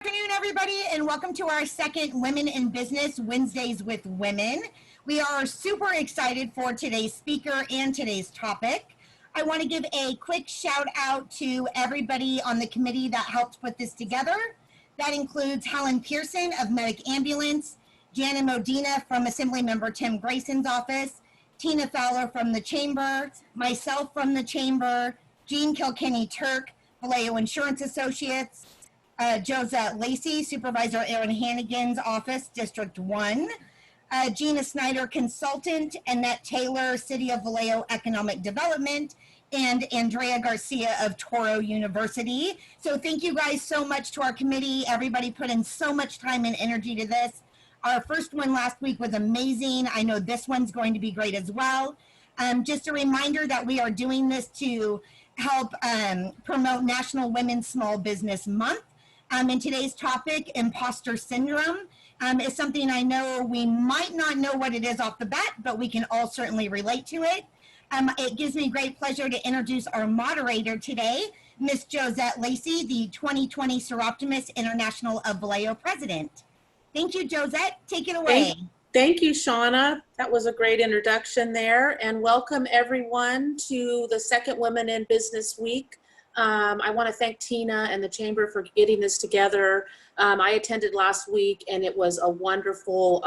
Good afternoon, everybody, and welcome to our second Women in Business Wednesdays with Women. We are super excited for today's speaker and today's topic. I want to give a quick shout out to everybody on the committee that helped put this together. That includes Helen Pearson of Medic Ambulance, Jana Modena from Assemblymember Tim Grayson's office, Tina Fowler from the Chamber, myself from the Chamber, Jean Kilkenny Turk, Vallejo Insurance Associates, Josette Lacey, Supervisor Aaron Hannigan's office, District 1, Gina Snyder, Consultant, Annette Taylor, City of Vallejo Economic Development, and Andrea Garcia of Toro University. So thank you guys so much to our committee. Everybody put in so much time and energy to this. Our first one last week was amazing. I know this one's going to be great as well. Just a reminder that we are doing this to help promote National Women's Small Business Month. And today's topic, imposter syndrome, is something I know we might not know what it is off the bat, but we can all certainly relate to it. It gives me great pleasure to introduce our moderator today, Miss Josette Lacey, the 2020 Seroptimus International of Vallejo President. Thank you, Josette. Take it away. Thank you, Shauna. That was a great introduction there. And welcome everyone to the second Women in Business Week. I want to thank Tina and the Chamber for getting this together. I attended last week, and it was a wonderful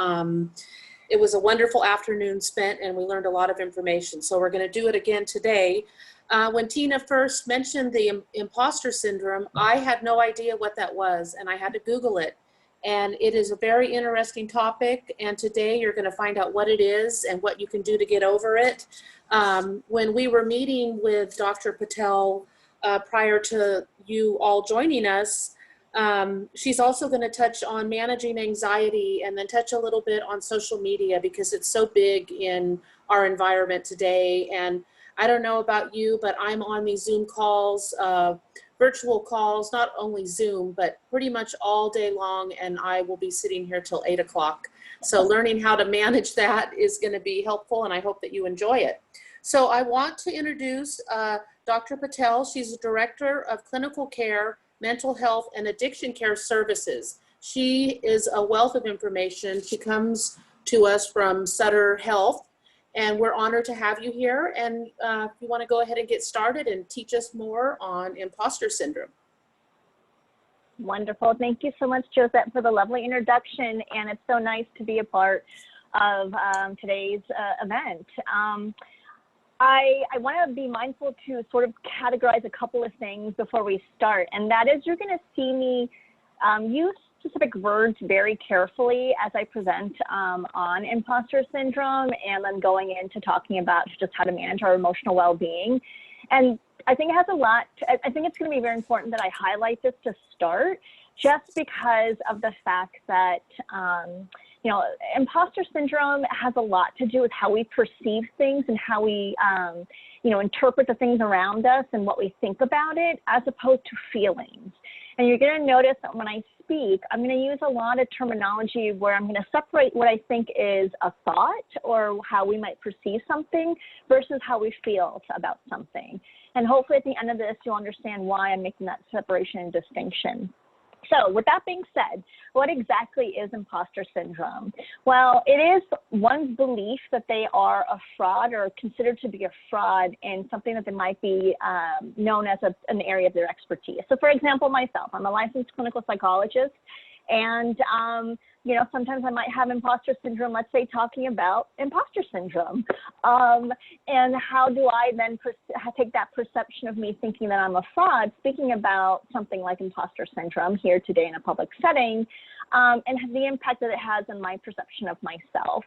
afternoon spent, and we learned a lot of information. So we're going to do it again today. When Tina first mentioned the imposter syndrome, I had no idea what that was, and I had to Google it. And it is a very interesting topic, and today you're going to find out what it is and what you can do to get over it. When we were meeting with Dr. Patel prior to you all joining us, she's also going to touch on managing anxiety and then touch a little bit on social media because it's so big in our environment today. And I don't know about you, but I'm on these Zoom calls, virtual calls, not only Zoom, but pretty much all day long, and I will be sitting here till 8 o'clock. So learning how to manage that is going to be helpful, and I hope that you enjoy it. So I want to introduce Dr. Patel. She's the Director of Clinical Care, Mental Health, and Addiction Care Services. She is a wealth of information. She comes to us from Sutter Health, and we're honored to have you here. And if you want to go ahead and get started and teach us more on imposter syndrome. Wonderful. Thank you so much, Josette, for the lovely introduction. And it's so nice to be a part of today's event. I want to be mindful to sort of categorize a couple of things before we start, and that is you're going to see me use specific words very carefully as I present on imposter syndrome, and then going into talking about just how to manage our emotional well-being. And I think it has a lot, I think it's going to be very important that I highlight this to start, just because of the fact that you know, imposter syndrome has a lot to do with how we perceive things and how we, you know, interpret the things around us and what we think about it, as opposed to feelings. And you're going to notice that when I speak, I'm going to use a lot of terminology where I'm going to separate what I think is a thought or how we might perceive something versus how we feel about something. And hopefully at the end of this, you'll understand why I'm making that separation and distinction. So with that being said, what exactly is imposter syndrome? Well, it is one's belief that they are a fraud or considered to be a fraud in something that they might be known as an area of their expertise. So for example, myself, I'm a licensed clinical psychologist, and you know, sometimes I might have imposter syndrome, let's say talking about imposter syndrome. And how do I then take that perception of me thinking that I'm a fraud, speaking about something like imposter syndrome here today in a public setting, and the impact that it has on my perception of myself.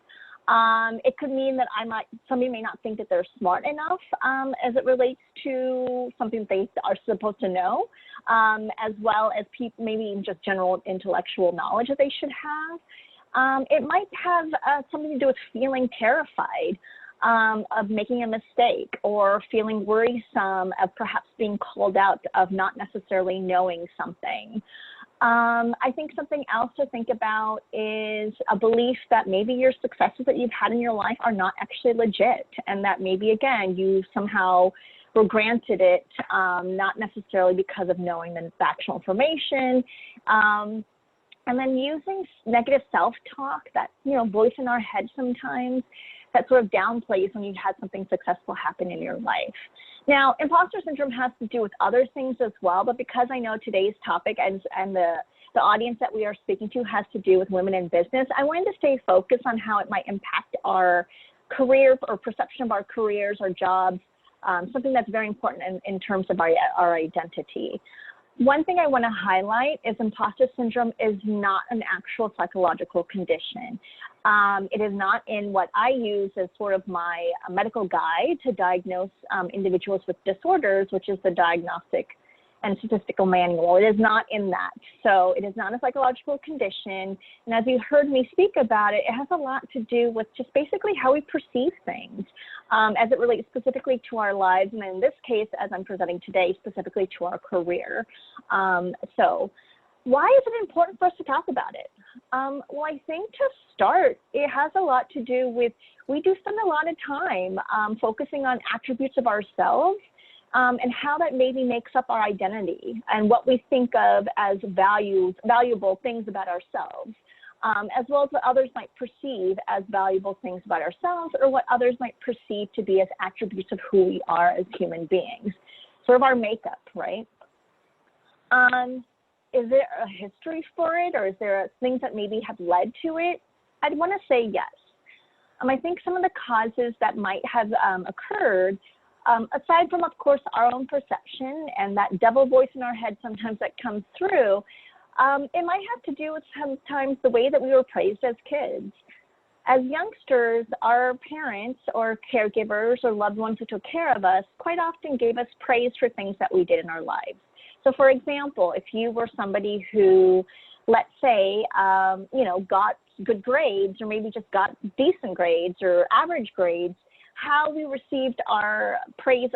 It could mean that somebody may not think that they're smart enough as it relates to something that they are supposed to know, as well as maybe just general intellectual knowledge that they should have. It might have something to do with feeling terrified of making a mistake, or feeling worrisome of perhaps being called out of not necessarily knowing something. I think something else to think about is a belief that maybe your successes that you've had in your life are not actually legit, and that maybe, again, you somehow we're granted it, not necessarily because of knowing the factual information. And then using negative self-talk, that, voice in our head sometimes, that sort of downplays when you've had something successful happen in your life. Now, imposter syndrome has to do with other things as well, but because I know today's topic and the audience that we are speaking to has to do with women in business, I wanted to stay focused on how it might impact our career or perception of our careers, our jobs, something that's very important in terms of our identity. One thing I want to highlight is imposter syndrome is not an actual psychological condition. It is not in what I use as sort of my medical guide to diagnose individuals with disorders, which is the Diagnostic and Statistical Manual. It is not in that. So it is not a psychological condition. And as you heard me speak about it, it has a lot to do with just basically how we perceive things as it relates specifically to our lives. And in this case, as I'm presenting today, specifically to our career. So why is it important for us to talk about it? Well, I think to start, it has a lot to do with, we do spend a lot of time focusing on attributes of ourselves and how that maybe makes up our identity and what we think of as valuable things about ourselves, as well as what others might perceive as valuable things about ourselves or what others might perceive to be as attributes of who we are as human beings, sort of our makeup, right? Is there a history for it, or is there things that maybe have led to it? I'd want to say yes. I think some of the causes that might have occurred, aside from, of course, our own perception and that devil voice in our head sometimes that comes through, it might have to do with sometimes the way that we were praised as kids. As youngsters, our parents or caregivers or loved ones who took care of us quite often gave us praise for things that we did in our lives. So for example, if you were somebody who, let's say, got good grades or maybe just got decent grades or average grades, how we received our praise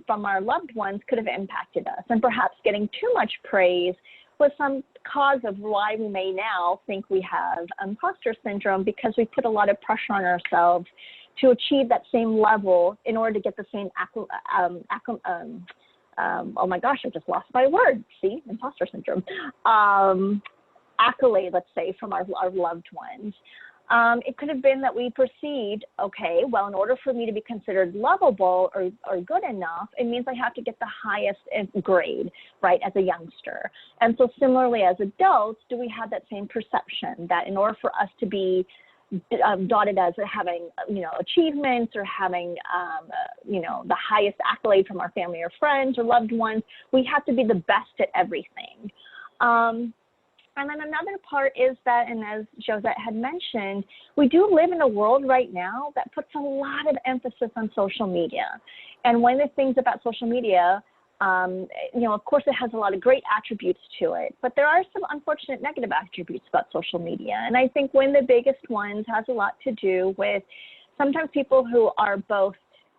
from our loved ones could have impacted us. And perhaps getting too much praise was some cause of why we may now think we have imposter syndrome, because we put a lot of pressure on ourselves to achieve that same level in order to get the same oh my gosh, I just lost my word. See, imposter syndrome. Accolade, let's say, from our loved ones. It could have been that we perceived, okay, well, in order for me to be considered lovable or good enough, it means I have to get the highest grade, right, as a youngster. And so similarly, as adults, do we have that same perception that in order for us to be dotted as having, achievements or having, the highest accolade from our family or friends or loved ones, we have to be the best at everything. And then another part is that, and as Josette had mentioned, we do live in a world right now that puts a lot of emphasis on social media. And one of the things about social media, of course, it has a lot of great attributes to it, but there are some unfortunate negative attributes about social media. And I think one of the biggest ones has a lot to do with sometimes people who are both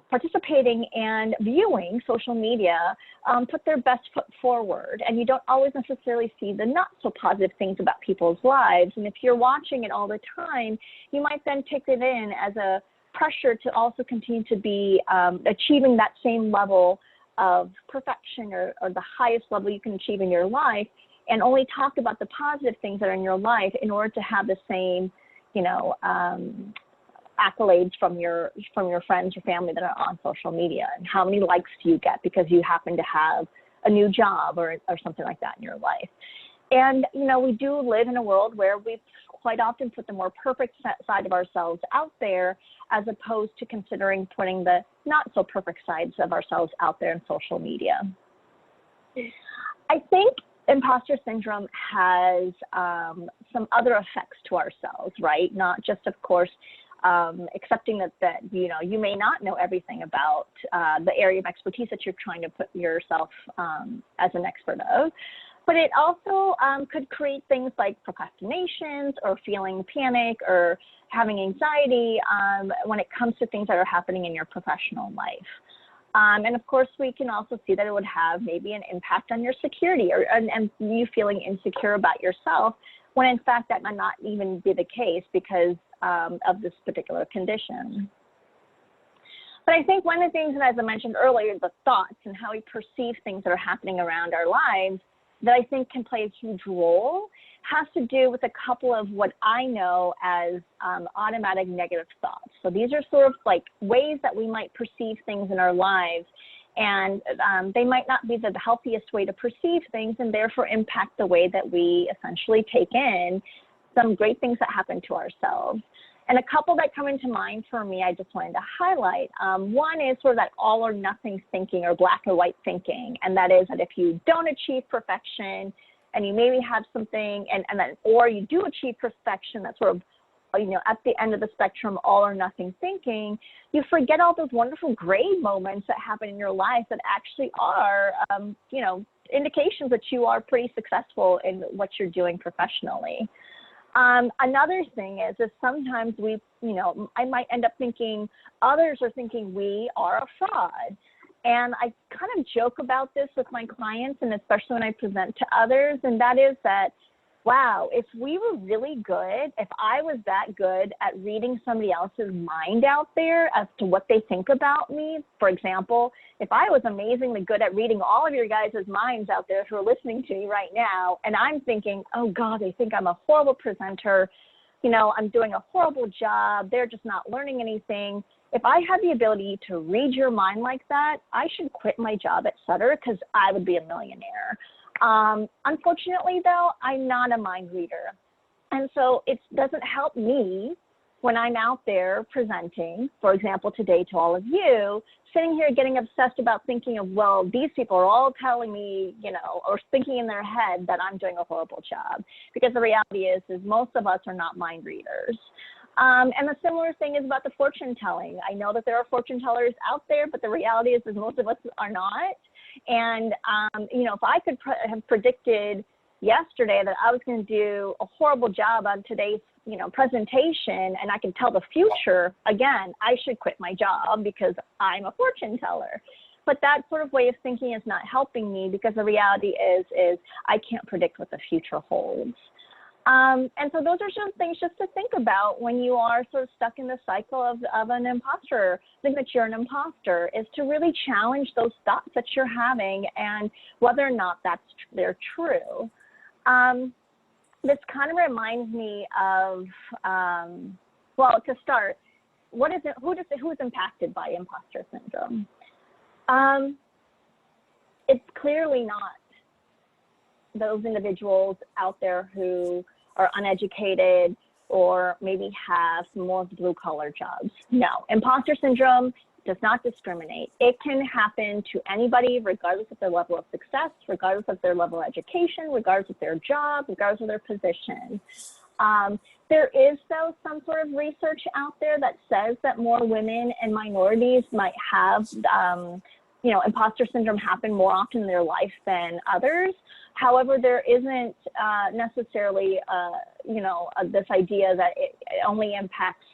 participating and viewing social media put their best foot forward, and you don't always necessarily see the not so positive things about people's lives. And if you're watching it all the time, you might then take it in as a pressure to also continue to be achieving that same level of perfection or the highest level you can achieve in your life, and only talk about the positive things that are in your life in order to have the same, accolades from your friends or family that are on social media. And how many likes do you get because you happen to have a new job or something like that in your life. And, we do live in a world where we quite often put the more perfect side of ourselves out there, as opposed to considering putting the not so perfect sides of ourselves out there in social media. I think imposter syndrome has some other effects to ourselves, right? Not just, of course, accepting that you may not know everything about the area of expertise that you're trying to put yourself as an expert of, but it also could create things like procrastinations or feeling panic or having anxiety when it comes to things that are happening in your professional life. And of course, we can also see that it would have maybe an impact on your security and you feeling insecure about yourself, when in fact that might not even be the case because of this particular condition. But I think one of the things, and as I mentioned earlier, the thoughts and how we perceive things that are happening around our lives that I think can play a huge role has to do with a couple of what I know as automatic negative thoughts. So these are sort of like ways that we might perceive things in our lives, and they might not be the healthiest way to perceive things, and therefore impact the way that we essentially take in some great things that happen to ourselves. And a couple that come into mind for me, I just wanted to highlight. One is sort of that all or nothing thinking, or black or white thinking. And that is that if you don't achieve perfection and you maybe have something, or you do achieve perfection, that's sort of, at the end of the spectrum, all or nothing thinking, you forget all those wonderful gray moments that happen in your life that actually are, indications that you are pretty successful in what you're doing professionally. Another thing is sometimes I might end up thinking others are thinking we are a fraud. And I kind of joke about this with my clients, and especially when I present to others, and that is that, wow, if we were really good, if I was that good at reading somebody else's mind out there as to what they think about me, for example, if I was amazingly good at reading all of your guys' minds out there who are listening to me right now, and I'm thinking, oh God, they think I'm a horrible presenter, I'm doing a horrible job, they're just not learning anything. If I had the ability to read your mind like that, I should quit my job at Sutter because I would be a millionaire. Unfortunately, though, I'm not a mind reader. And so it doesn't help me when I'm out there presenting, for example, today to all of you, sitting here getting obsessed about thinking of, well, these people are all telling me, or thinking in their head that I'm doing a horrible job. Because the reality is most of us are not mind readers. And the similar thing is about the fortune telling. I know that there are fortune tellers out there, but the reality is most of us are not. And, if I could have predicted yesterday that I was going to do a horrible job on today's, presentation, and I can tell the future, again, I should quit my job because I'm a fortune teller. But that sort of way of thinking is not helping me, because the reality is I can't predict what the future holds. And so those are some things just to think about when you are sort of stuck in the cycle of an imposter, think that you're an imposter, is to really challenge those thoughts that you're having and whether or not they're true. This kind of reminds me of, to start, who is impacted by imposter syndrome? It's clearly not those individuals out there who are uneducated or maybe have more blue-collar jobs. No, imposter syndrome does not discriminate. It can happen to anybody, regardless of their level of success, regardless of their level of education, regardless of their job, regardless of their position. There is, though, some sort of research out there that says that more women and minorities might have imposter syndrome happen more often in their life than others. However, there isn't necessarily, this idea that it only impacts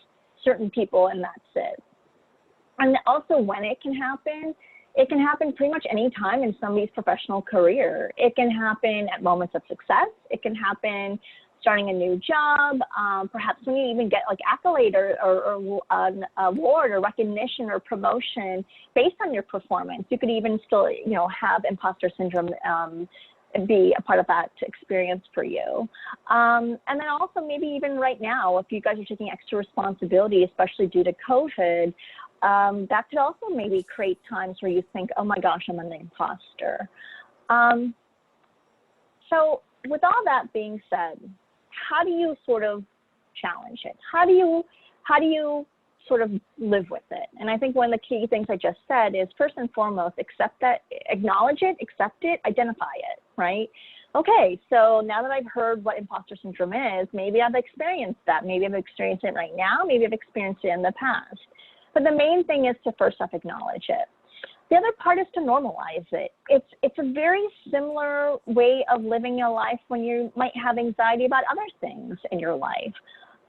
certain people and that's it. And also when it can happen pretty much any time in somebody's professional career. It can happen at moments of success. It can happen starting a new job, perhaps when you even get like accolade or an award or recognition or promotion based on your performance. You could even still, have imposter syndrome be a part of that experience for you. And then also maybe even right now, if you guys are taking extra responsibility, especially due to COVID, that could also maybe create times where you think, oh my gosh, I'm an imposter. So with all that being said, how do you sort of challenge it? How do you sort of live with it? And I think one of the key things I just said is, first and foremost, accept that, acknowledge it, accept it, identify it, right? Okay, so now that I've heard what imposter syndrome is, maybe I've experienced that. Maybe I've experienced it right now. Maybe I've experienced it in the past. But the main thing is to first off acknowledge it. The other part is to normalize it. It's a very similar way of living your life when you might have anxiety about other things in your life.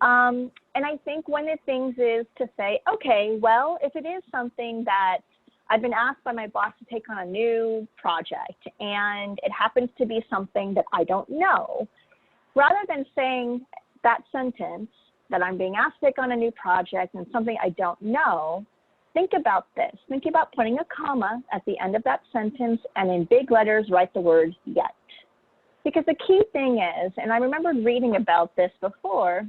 And I think one of the things is to say, okay, well, if it is something that I've been asked by my boss to take on a new project and it happens to be something that I don't know, rather than saying that sentence, that I'm being asked to take on a new project and something I don't know, think about this. Think about putting a comma at the end of that sentence and in big letters write the word yet. Because the key thing is, and I remember reading about this before,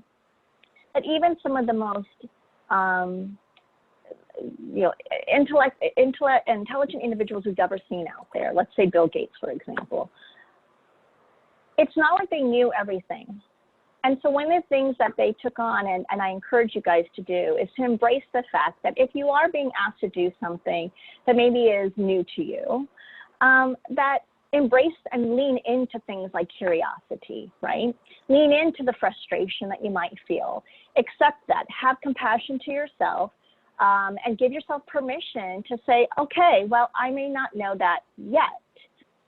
that even some of the most intelligent individuals we've ever seen out there, let's say Bill Gates, for example, it's not like they knew everything. And so one of the things that they took on, and I encourage you guys to do, is to embrace the fact that if you are being asked to do something that maybe is new to you, that embrace and lean into things like curiosity, right? Lean into the frustration that you might feel. Accept that. Have compassion to yourself, and give yourself permission to say, okay, well, I may not know that yet,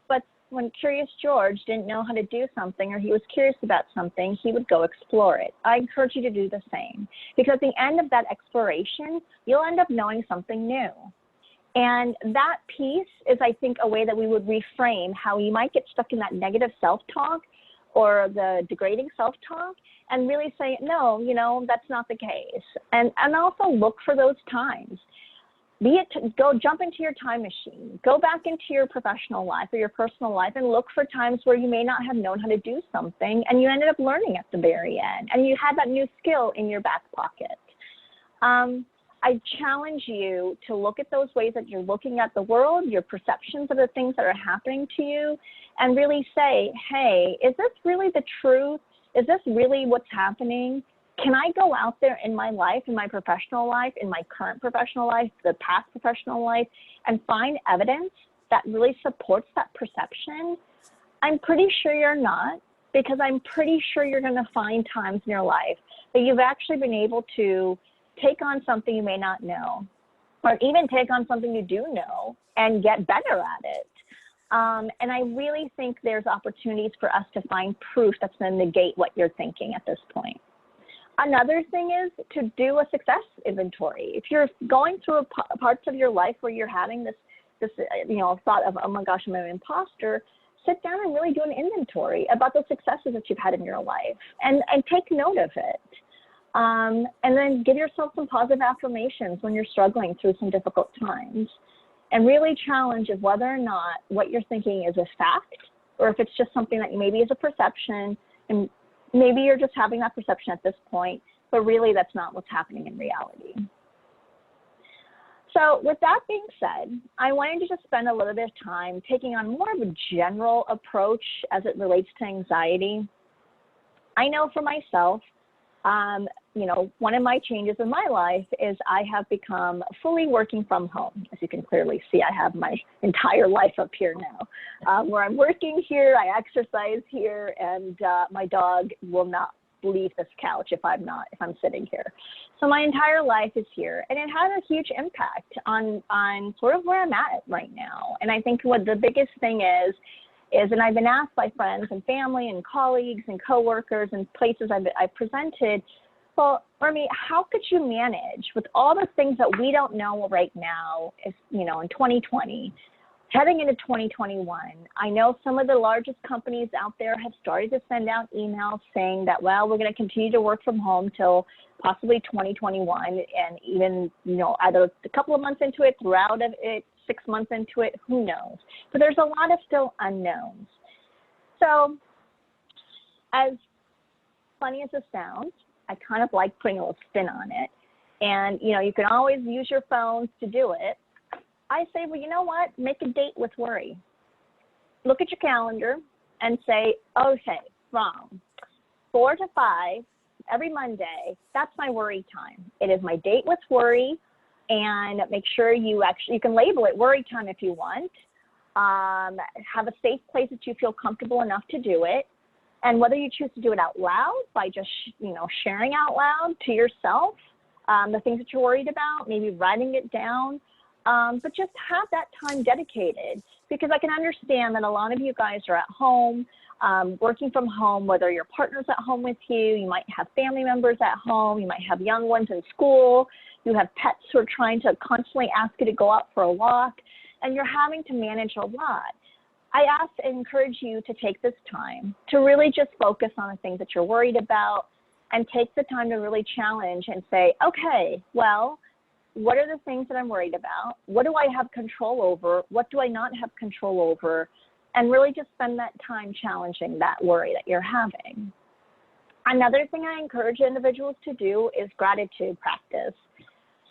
but when Curious George didn't know how to do something or he was curious about something, he would go explore it. I encourage you to do the same, because at the end of that exploration, you'll end up knowing something new. And that piece is, I think, a way that we would reframe how you might get stuck in that negative self-talk or the degrading self-talk, and really say, no, you know, that's not the case. And also look for those times. Go jump into your time machine, go back into your professional life or your personal life and look for times where you may not have known how to do something and you ended up learning at the very end and you had that new skill in your back pocket. I challenge you to look at those ways that you're looking at the world, your perceptions of the things that are happening to you, and really say, hey, is this really the truth? Is this really what's happening? Can I go out there in my life, in my professional life, in my current professional life, the past professional life, and find evidence that really supports that perception? I'm pretty sure you're not, because I'm pretty sure you're going to find times in your life that you've actually been able to take on something you may not know, or even take on something you do know and get better at it. And I really think there's opportunities for us to find proof that's going to negate what you're thinking at this point. Another thing is to do a success inventory. If you're going through parts of your life where you're having this thought of, oh my gosh, I'm an imposter, sit down and really do an inventory about the successes that you've had in your life and take note of it. And then give yourself some positive affirmations when you're struggling through some difficult times, and really challenge of whether or not what you're thinking is a fact, or if it's just something that maybe is a perception, and maybe you're just having that perception at this point, but really that's not what's happening in reality. So with that being said, I wanted to just spend a little bit of time taking on more of a general approach as it relates to anxiety. I know for myself, one of my changes in my life is I have become fully working from home. As you can clearly see, I have my entire life up here now, where I'm working here, I exercise here, and my dog will not leave this couch if I'm sitting here. So my entire life is here, and it has a huge impact on sort of where I'm at right now. And I think what the biggest thing is, and I've been asked by friends and family and colleagues and coworkers and places I've presented, well, Urmi, how could you manage with all the things that we don't know right now, in 2020, heading into 2021? I know some of the largest companies out there have started to send out emails saying that, well, we're going to continue to work from home till possibly 2021, and even, either a couple of months into it, throughout it, 6 months into it, who knows? But there's a lot of still unknowns. So as funny as this sounds, I kind of like putting a little spin on it. And, you can always use your phones to do it. I say, well, you know what? Make a date with worry. Look at your calendar and say, okay, from 4 to 5 every Monday, that's my worry time. It is my date with worry. And make sure you can label it worry time if you want. Have a safe place that you feel comfortable enough to do it. And whether you choose to do it out loud by just, sharing out loud to yourself the things that you're worried about, maybe writing it down, but just have that time dedicated, because I can understand that a lot of you guys are at home, working from home, whether your partner's at home with you, you might have family members at home, you might have young ones in school, you have pets who are trying to constantly ask you to go out for a walk, and you're having to manage a lot. I ask and encourage you to take this time to really just focus on the things that you're worried about, and take the time to really challenge and say, okay, well, what are the things that I'm worried about? What do I have control over? What do I not have control over? And really just spend that time challenging that worry that you're having. Another thing I encourage individuals to do is gratitude practice.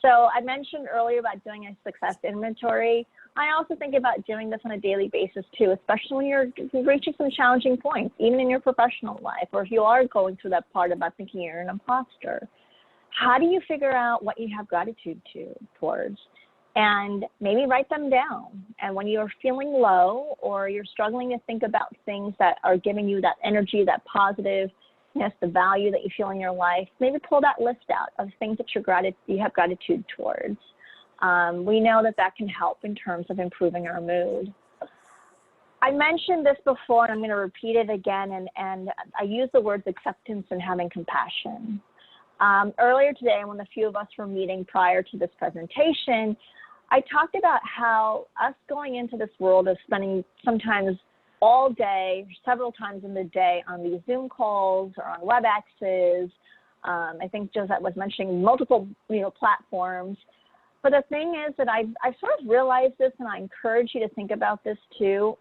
So I mentioned earlier about doing a success inventory. I also think about doing this on a daily basis too, especially when you're reaching some challenging points, even in your professional life, or if you are going through that part about thinking you're an imposter. How do you figure out what you have gratitude towards? And maybe write them down. And when you're feeling low or you're struggling to think about things that are giving you that energy, that positiveness, the value that you feel in your life, maybe pull that list out of things that you have gratitude towards. We know that that can help in terms of improving our mood. I mentioned this before, and I'm going to repeat it again, and I use the words acceptance and having compassion. Earlier today, when a few of us were meeting prior to this presentation, I talked about how us going into this world of spending sometimes all day, several times in the day on these Zoom calls or on WebExes. I think Josette was mentioning multiple platforms. But the thing is that I sort of realized this, and I encourage you to think about this too.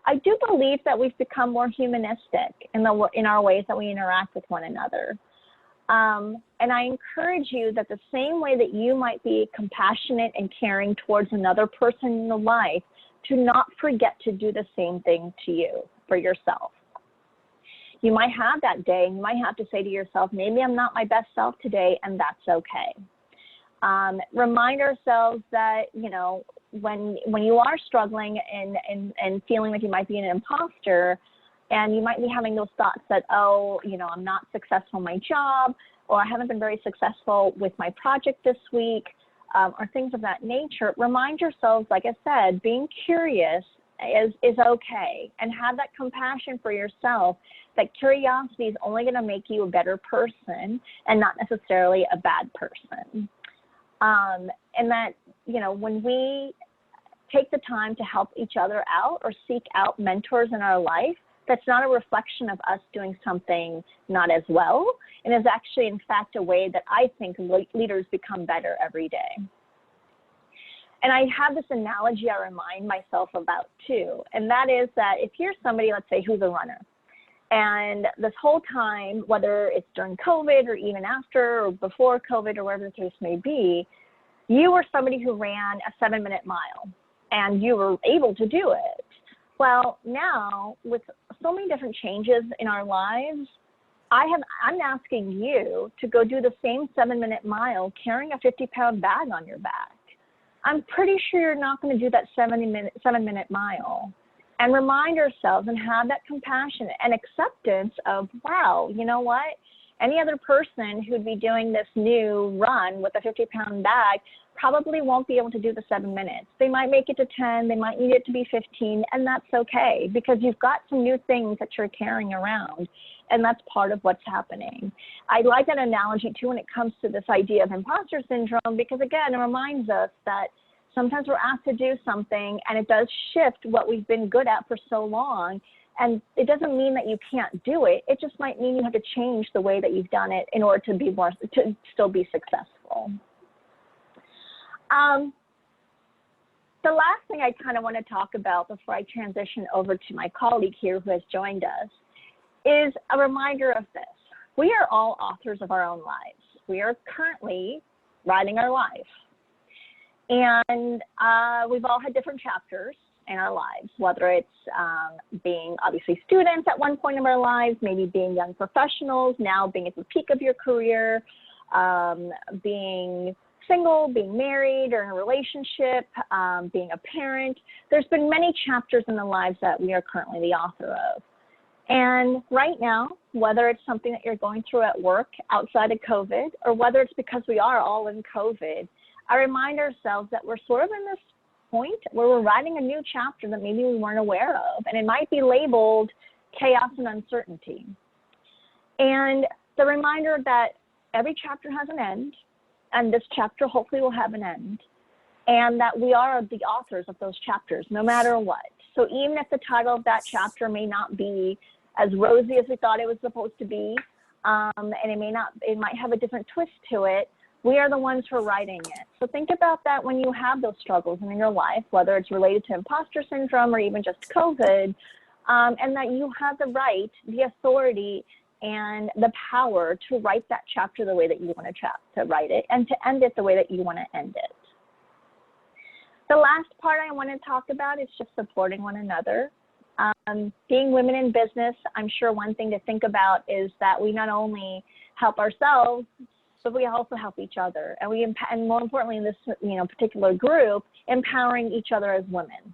I do believe that we've become more humanistic in our ways that we interact with one another. And I encourage you that the same way that you might be compassionate and caring towards another person in your life, to not forget to do the same thing to you, for yourself. You might have that day, and you might have to say to yourself, maybe I'm not my best self today, and that's okay. Remind ourselves that, when you are struggling and feeling like you might be an imposter, and you might be having those thoughts that, I'm not successful in my job, or I haven't been very successful with my project this week, or things of that nature. Remind yourselves, like I said, being curious is okay, and have that compassion for yourself, that curiosity is only going to make you a better person and not necessarily a bad person. And that, when we take the time to help each other out or seek out mentors in our life, that's not a reflection of us doing something not as well, and is actually, in fact, a way that I think leaders become better every day. And I have this analogy I remind myself about too, and that is that if you're somebody, let's say, who's a runner, and this whole time, whether it's during COVID or even after or before COVID or whatever the case may be, you were somebody who ran a 7-minute mile and you were able to do it. Well, now with so many different changes in our lives, I'm asking you to go do the same 7-minute mile carrying a 50-pound bag on your back. I'm pretty sure you're not going to do that 7-minute mile. And remind ourselves and have that compassion and acceptance of, wow, you know what? Any other person who'd be doing this new run with a 50-pound bag probably won't be able to do the 7 minutes. They might make it to 10, they might need it to be 15, and that's okay, because you've got some new things that you're carrying around, and that's part of what's happening. I like that analogy too when it comes to this idea of imposter syndrome, because again, it reminds us that sometimes we're asked to do something and it does shift what we've been good at for so long. And it doesn't mean that you can't do it. It just might mean you have to change the way that you've done it in order to still be successful. The last thing I kind of want to talk about before I transition over to my colleague here who has joined us is a reminder of this. We are all authors of our own lives. We are currently writing our life. And we've all had different chapters in our lives, whether it's being obviously students at one point of our lives, maybe being young professionals, now being at the peak of your career, being single, being married or in a relationship, being a parent. There's been many chapters in the lives that we are currently the author of. And right now, whether it's something that you're going through at work outside of COVID, or whether it's because we are all in COVID, I remind ourselves that we're sort of in this point where we're writing a new chapter that maybe we weren't aware of, and it might be labeled chaos and uncertainty. And the reminder that every chapter has an end, and this chapter hopefully will have an end, and that we are the authors of those chapters, no matter what. So even if the title of that chapter may not be as rosy as we thought it was supposed to be, and it might have a different twist to it, We are the ones who are writing it. So think about that when you have those struggles in your life, whether it's related to imposter syndrome or even just COVID, and that you have the right, the authority, and the power to write that chapter the way that you want to write it, and to end it the way that you want to end it. The last part I want to talk about is just supporting one another. Being women in business, I'm sure one thing to think about is that we not only help ourselves, but we also help each other. And more importantly, in this particular group, empowering each other as women.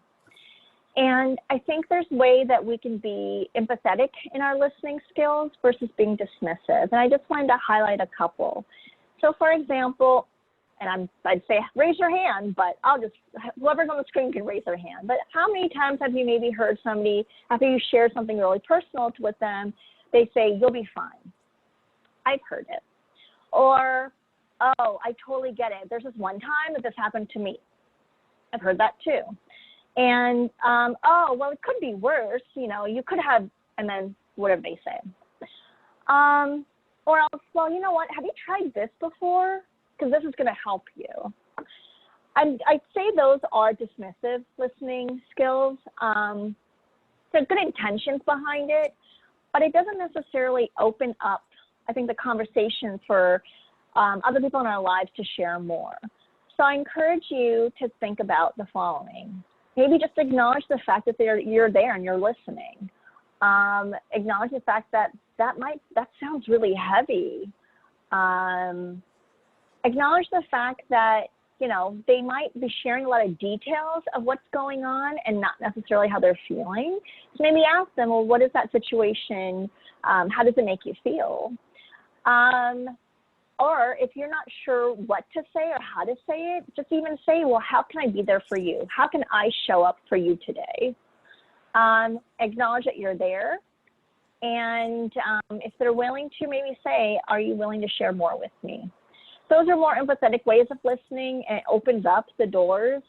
And I think there's a way that we can be empathetic in our listening skills versus being dismissive. And I just wanted to highlight a couple. So for example, and I'd say raise your hand, but whoever's on the screen can raise their hand. But how many times have you maybe heard somebody, after you share something really personal with them, they say, you'll be fine? I've heard it. Or, oh, I totally get it. There's this one time that this happened to me. I've heard that too. And, oh, well, it could be worse. You could have, and then whatever they say. Or else, well, you know what? Have you tried this before? Because this is going to help you. I'd say those are dismissive listening skills. There's good intentions behind it, but it doesn't necessarily open up, I think, the conversation for other people in our lives to share more. So I encourage you to think about the following. Maybe just acknowledge the fact that you're there and you're listening. Acknowledge the fact that that sounds really heavy. Acknowledge the fact that, they might be sharing a lot of details of what's going on and not necessarily how they're feeling. So maybe ask them, well, what is that situation? How does it make you feel? Or if you're not sure what to say or how to say it, just even say, well, how can I be there for you? How can I show up for you today? Acknowledge that you're there. And if they're willing to, maybe say, are you willing to share more with me? Those are more empathetic ways of listening, and it opens up the doors.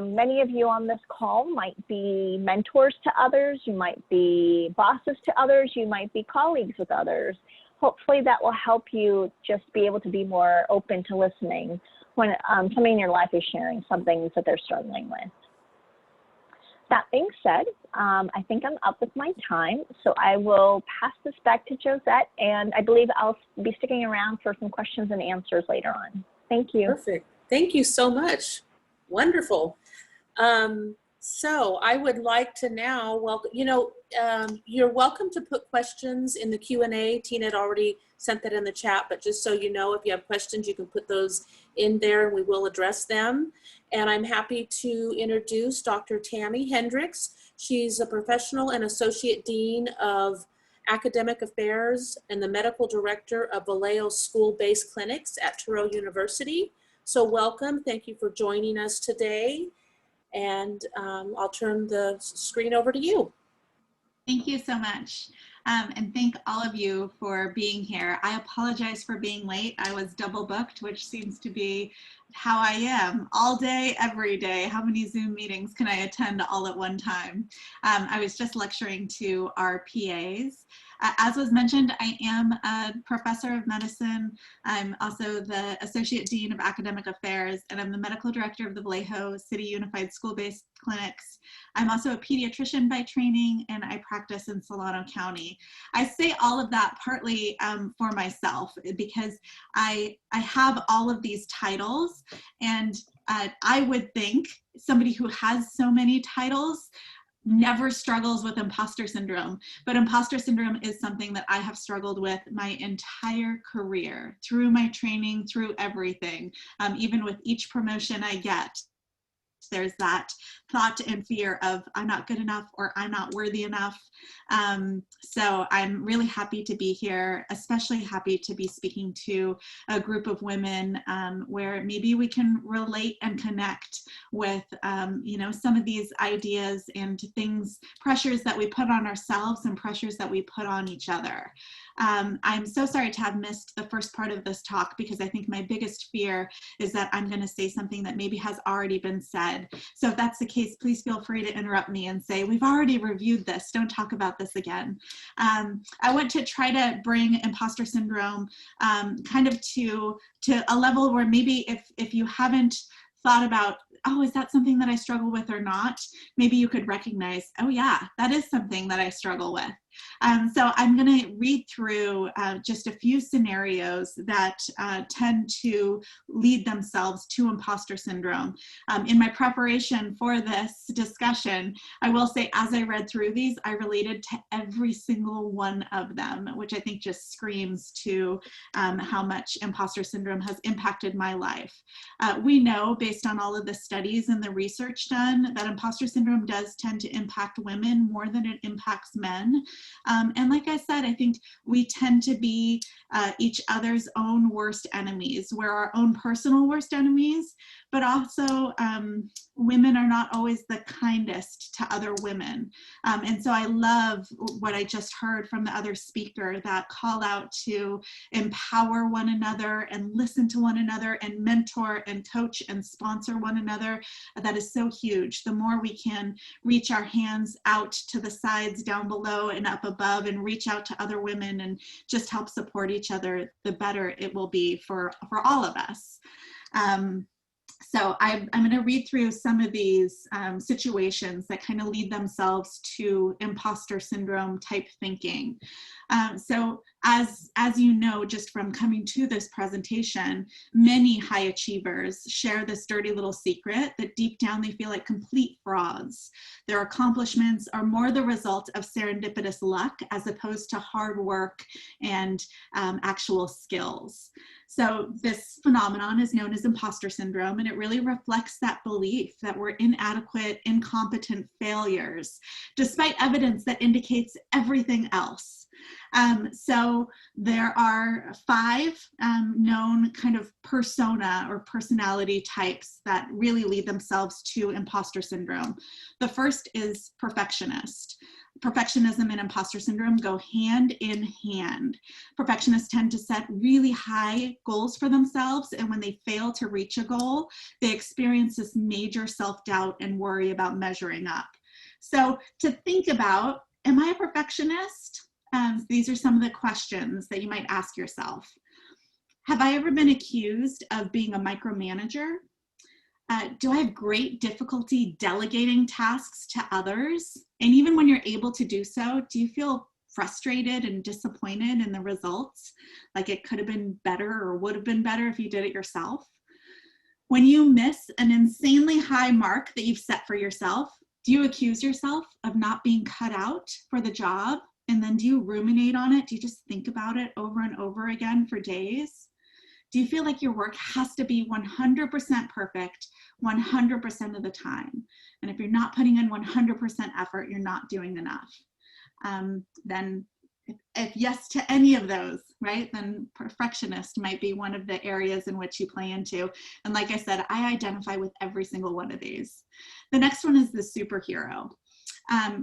Many of you on this call might be mentors to others. You might be bosses to others. You might be colleagues with others. Hopefully that will help you just be able to be more open to listening when somebody in your life is sharing some things that they're struggling with. That being said, I think I'm up with my time, so I will pass this back to Josette, and I believe I'll be sticking around for some questions and answers later on. Thank you. Perfect. Thank you so much. Wonderful. So I would like to now welcome, you're welcome to put questions in the Q&A. Tina had already sent that in the chat, but just so you know, if you have questions, you can put those in there and we will address them. And I'm happy to introduce Dr. Tami Hendriksz. She's a professional and associate dean of academic affairs and the medical director of Vallejo school-based clinics at Touro University. So welcome. Thank you for joining us today. And I'll turn the screen over to you. Thank you so much. And thank all of you for being here. I apologize for being late. I was double booked, which seems to be how I am all day, every day. How many Zoom meetings can I attend all at one time? I was just lecturing to our PAs. As was mentioned, I am a professor of medicine. I'm also the Associate Dean of Academic Affairs, and I'm the medical director of the Vallejo City Unified School-Based Clinics. I'm also a pediatrician by training, and I practice in Solano County. I say all of that partly for myself because I have all of these titles, and I would think somebody who has so many titles never struggles with imposter syndrome, but imposter syndrome is something that I have struggled with my entire career, through my training, through everything. Even with each promotion I get, there's that thought and fear of I'm not good enough or I'm not worthy enough. So I'm really happy to be here, especially happy to be speaking to a group of women where maybe we can relate and connect with some of these ideas and things, pressures that we put on ourselves and pressures that we put on each other. I'm so sorry to have missed the first part of this talk because I think my biggest fear is that I'm going to say something that maybe has already been said. So if that's the case, please feel free to interrupt me and say, we've already reviewed this, don't talk about this again. I want to try to bring imposter syndrome kind of to a level where maybe if you haven't thought about, oh, is that something that I struggle with or not? Maybe you could recognize, oh yeah, that is something that I struggle with. So I'm going to read through just a few scenarios that tend to lead themselves to imposter syndrome. In my preparation for this discussion, I will say as I read through these, I related to every single one of them, which I think just screams to how much imposter syndrome has impacted my life. We know, based on all of the studies and the research done, that imposter syndrome does tend to impact women more than it impacts men. And like I said, I think we tend to be each other's own worst enemies. We're our own personal worst enemies, but also women are not always the kindest to other women. And so I love what I just heard from the other speaker, that call out to empower one another and listen to one another and mentor and coach and sponsor one another. That is so huge. The more we can reach our hands out to the sides, down below and up above, and reach out to other women and just help support each other, the better it will be for all of us. So I'm going to read through some of these situations that kind of lead themselves to imposter syndrome type thinking. So as you know, just from coming to this presentation, many high achievers share this dirty little secret that deep down they feel like complete frauds. Their accomplishments are more the result of serendipitous luck as opposed to hard work and actual skills. So this phenomenon is known as imposter syndrome, and it really reflects that belief that we're inadequate, incompetent failures, despite evidence that indicates everything else. So there are 5 known kind of persona or personality types that really lead themselves to imposter syndrome. The first is perfectionist. Perfectionism and imposter syndrome go hand in hand. Perfectionists tend to set really high goals for themselves, and when they fail to reach a goal, they experience this major self-doubt and worry about measuring up. So to think about, am I a perfectionist? These are some of the questions that you might ask yourself. Have I ever been accused of being a micromanager? Do I have great difficulty delegating tasks to others? And even when you're able to do so, do you feel frustrated and disappointed in the results? Like it could have been better or would have been better if you did it yourself? When you miss an insanely high mark that you've set for yourself, do you accuse yourself of not being cut out for the job? And then do you ruminate on it? Do you just think about it over and over again for days? Do you feel like your work has to be 100% perfect 100% of the time? And if you're not putting in 100% effort, you're not doing enough. Then if yes to any of those, right, then perfectionist might be one of the areas in which you play into. And like I said, I identify with every single one of these. The next one is the superhero.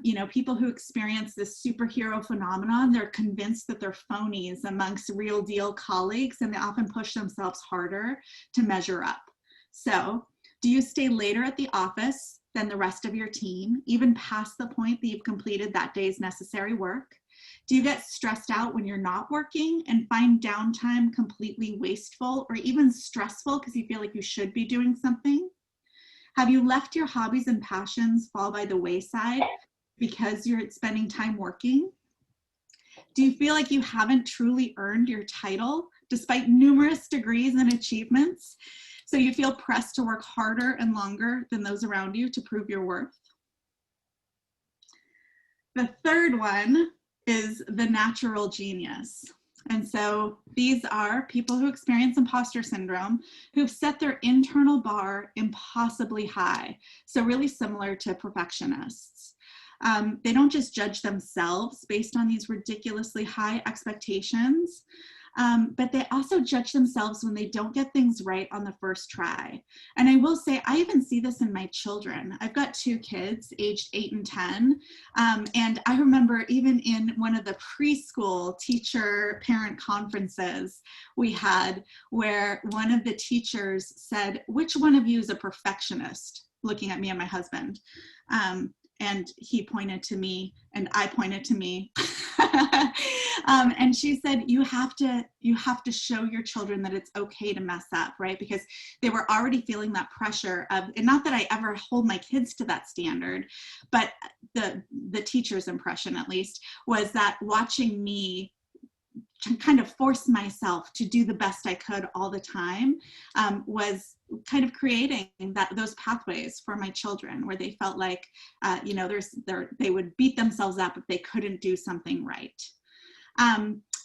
You know, people who experience this superhero phenomenon, they're convinced that they're phonies amongst real deal colleagues, and they often push themselves harder to measure up. So do you stay later at the office than the rest of your team, even past the point that you've completed that day's necessary work? Do you get stressed out when you're not working and find downtime completely wasteful or even stressful because you feel like you should be doing something? Have you left your hobbies and passions fall by the wayside because you're spending time working? Do you feel like you haven't truly earned your title despite numerous degrees and achievements? So you feel pressed to work harder and longer than those around you to prove your worth? The third one is the natural genius. And so these are people who experience imposter syndrome who've set their internal bar impossibly high. So really similar to perfectionists. They don't just judge themselves based on these ridiculously high expectations. but they also judge themselves when they don't get things right on the first try. And I will say, I even see this in my children. I've got 2 kids, aged 8 and 10. And I remember even in one of the preschool teacher-parent conferences we had, where one of the teachers said, "Which one of you is a perfectionist?" looking at me and my husband. And he pointed to me and I pointed to me. And she said, you have to show your children that it's okay to mess up, right? Because they were already feeling that pressure of, and not that I ever hold my kids to that standard, but the teacher's impression at least was that watching me kind of force myself to do the best I could all the time was kind of creating those pathways for my children, where they felt like, they would beat themselves up if they couldn't do something right.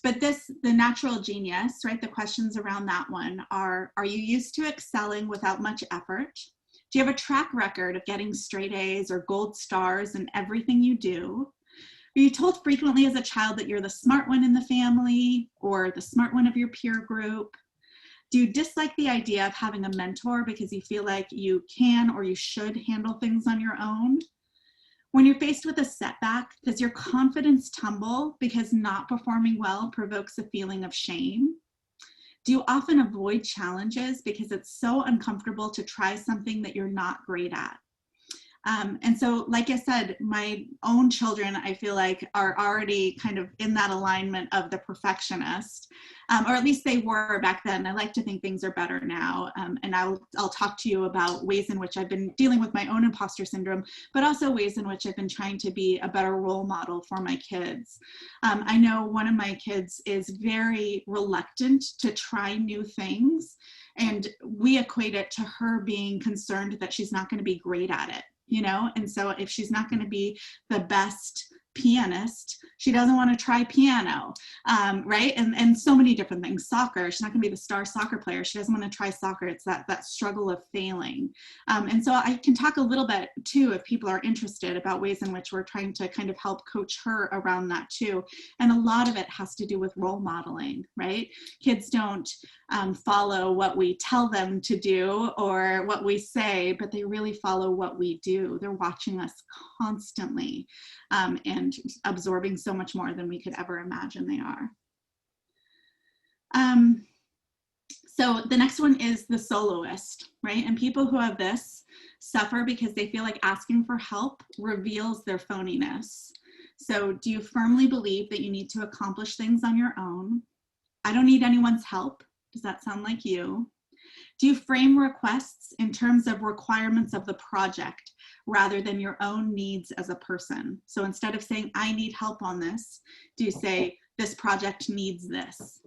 But the natural genius, right? The questions around that one are you used to excelling without much effort? Do you have a track record of getting straight A's or gold stars in everything you do? Are you told frequently as a child that you're the smart one in the family or the smart one of your peer group? Do you dislike the idea of having a mentor because you feel like you can or you should handle things on your own? When you're faced with a setback, does your confidence tumble because not performing well provokes a feeling of shame? Do you often avoid challenges because it's so uncomfortable to try something that you're not great at? And so, like I said, my own children, I feel like, are already kind of in that alignment of the perfectionist, or at least they were back then. I like to think things are better now. And I'll talk to you about ways in which I've been dealing with my own imposter syndrome, but also ways in which I've been trying to be a better role model for my kids. I know one of my kids is very reluctant to try new things, and we equate it to her being concerned that she's not going to be great at it. And so if she's not going to be the best pianist, she doesn't want to try piano, right? And so many different things. Soccer, she's not going to be the star soccer player. She doesn't want to try soccer. It's that struggle of failing. And so I can talk a little bit too, if people are interested, about ways in which we're trying to kind of help coach her around that too. And a lot of it has to do with role modeling, right? Kids don't follow what we tell them to do or what we say, but they really follow what we do. They're watching us constantly and absorbing so much more than we could ever imagine they are. So the next one is the soloist, right? And people who have this suffer because they feel like asking for help reveals their phoniness. So do you firmly believe that you need to accomplish things on your own? I don't need anyone's help. Does that sound like you? Do you frame requests in terms of requirements of the project rather than your own needs as a person? So instead of saying, I need help on this, do you say, this project needs this?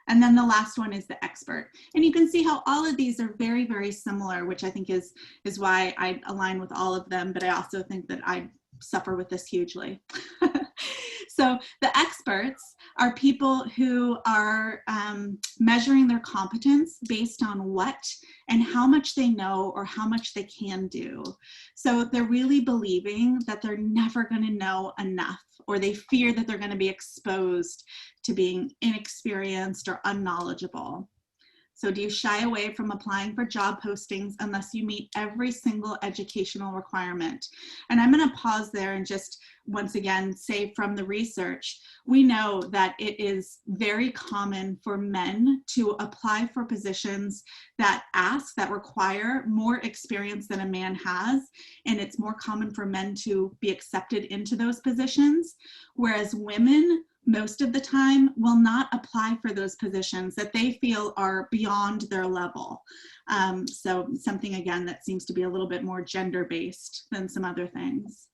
And then the last one is the expert. And you can see how all of these are very, very similar, which I think is why I align with all of them, but I also think that I suffer with this hugely. So the experts are people who are measuring their competence based on what and how much they know or how much they can do. So they're really believing that they're never going to know enough, or they fear that they're going to be exposed to being inexperienced or unknowledgeable. So do you shy away from applying for job postings unless you meet every single educational requirement? And I'm going to pause there and just once again say, from the research, we know that it is very common for men to apply for positions that require more experience than a man has. And it's more common for men to be accepted into those positions, whereas women most of the time will not apply for those positions that they feel are beyond their level. So something, again, that seems to be a little bit more gender-based than some other things.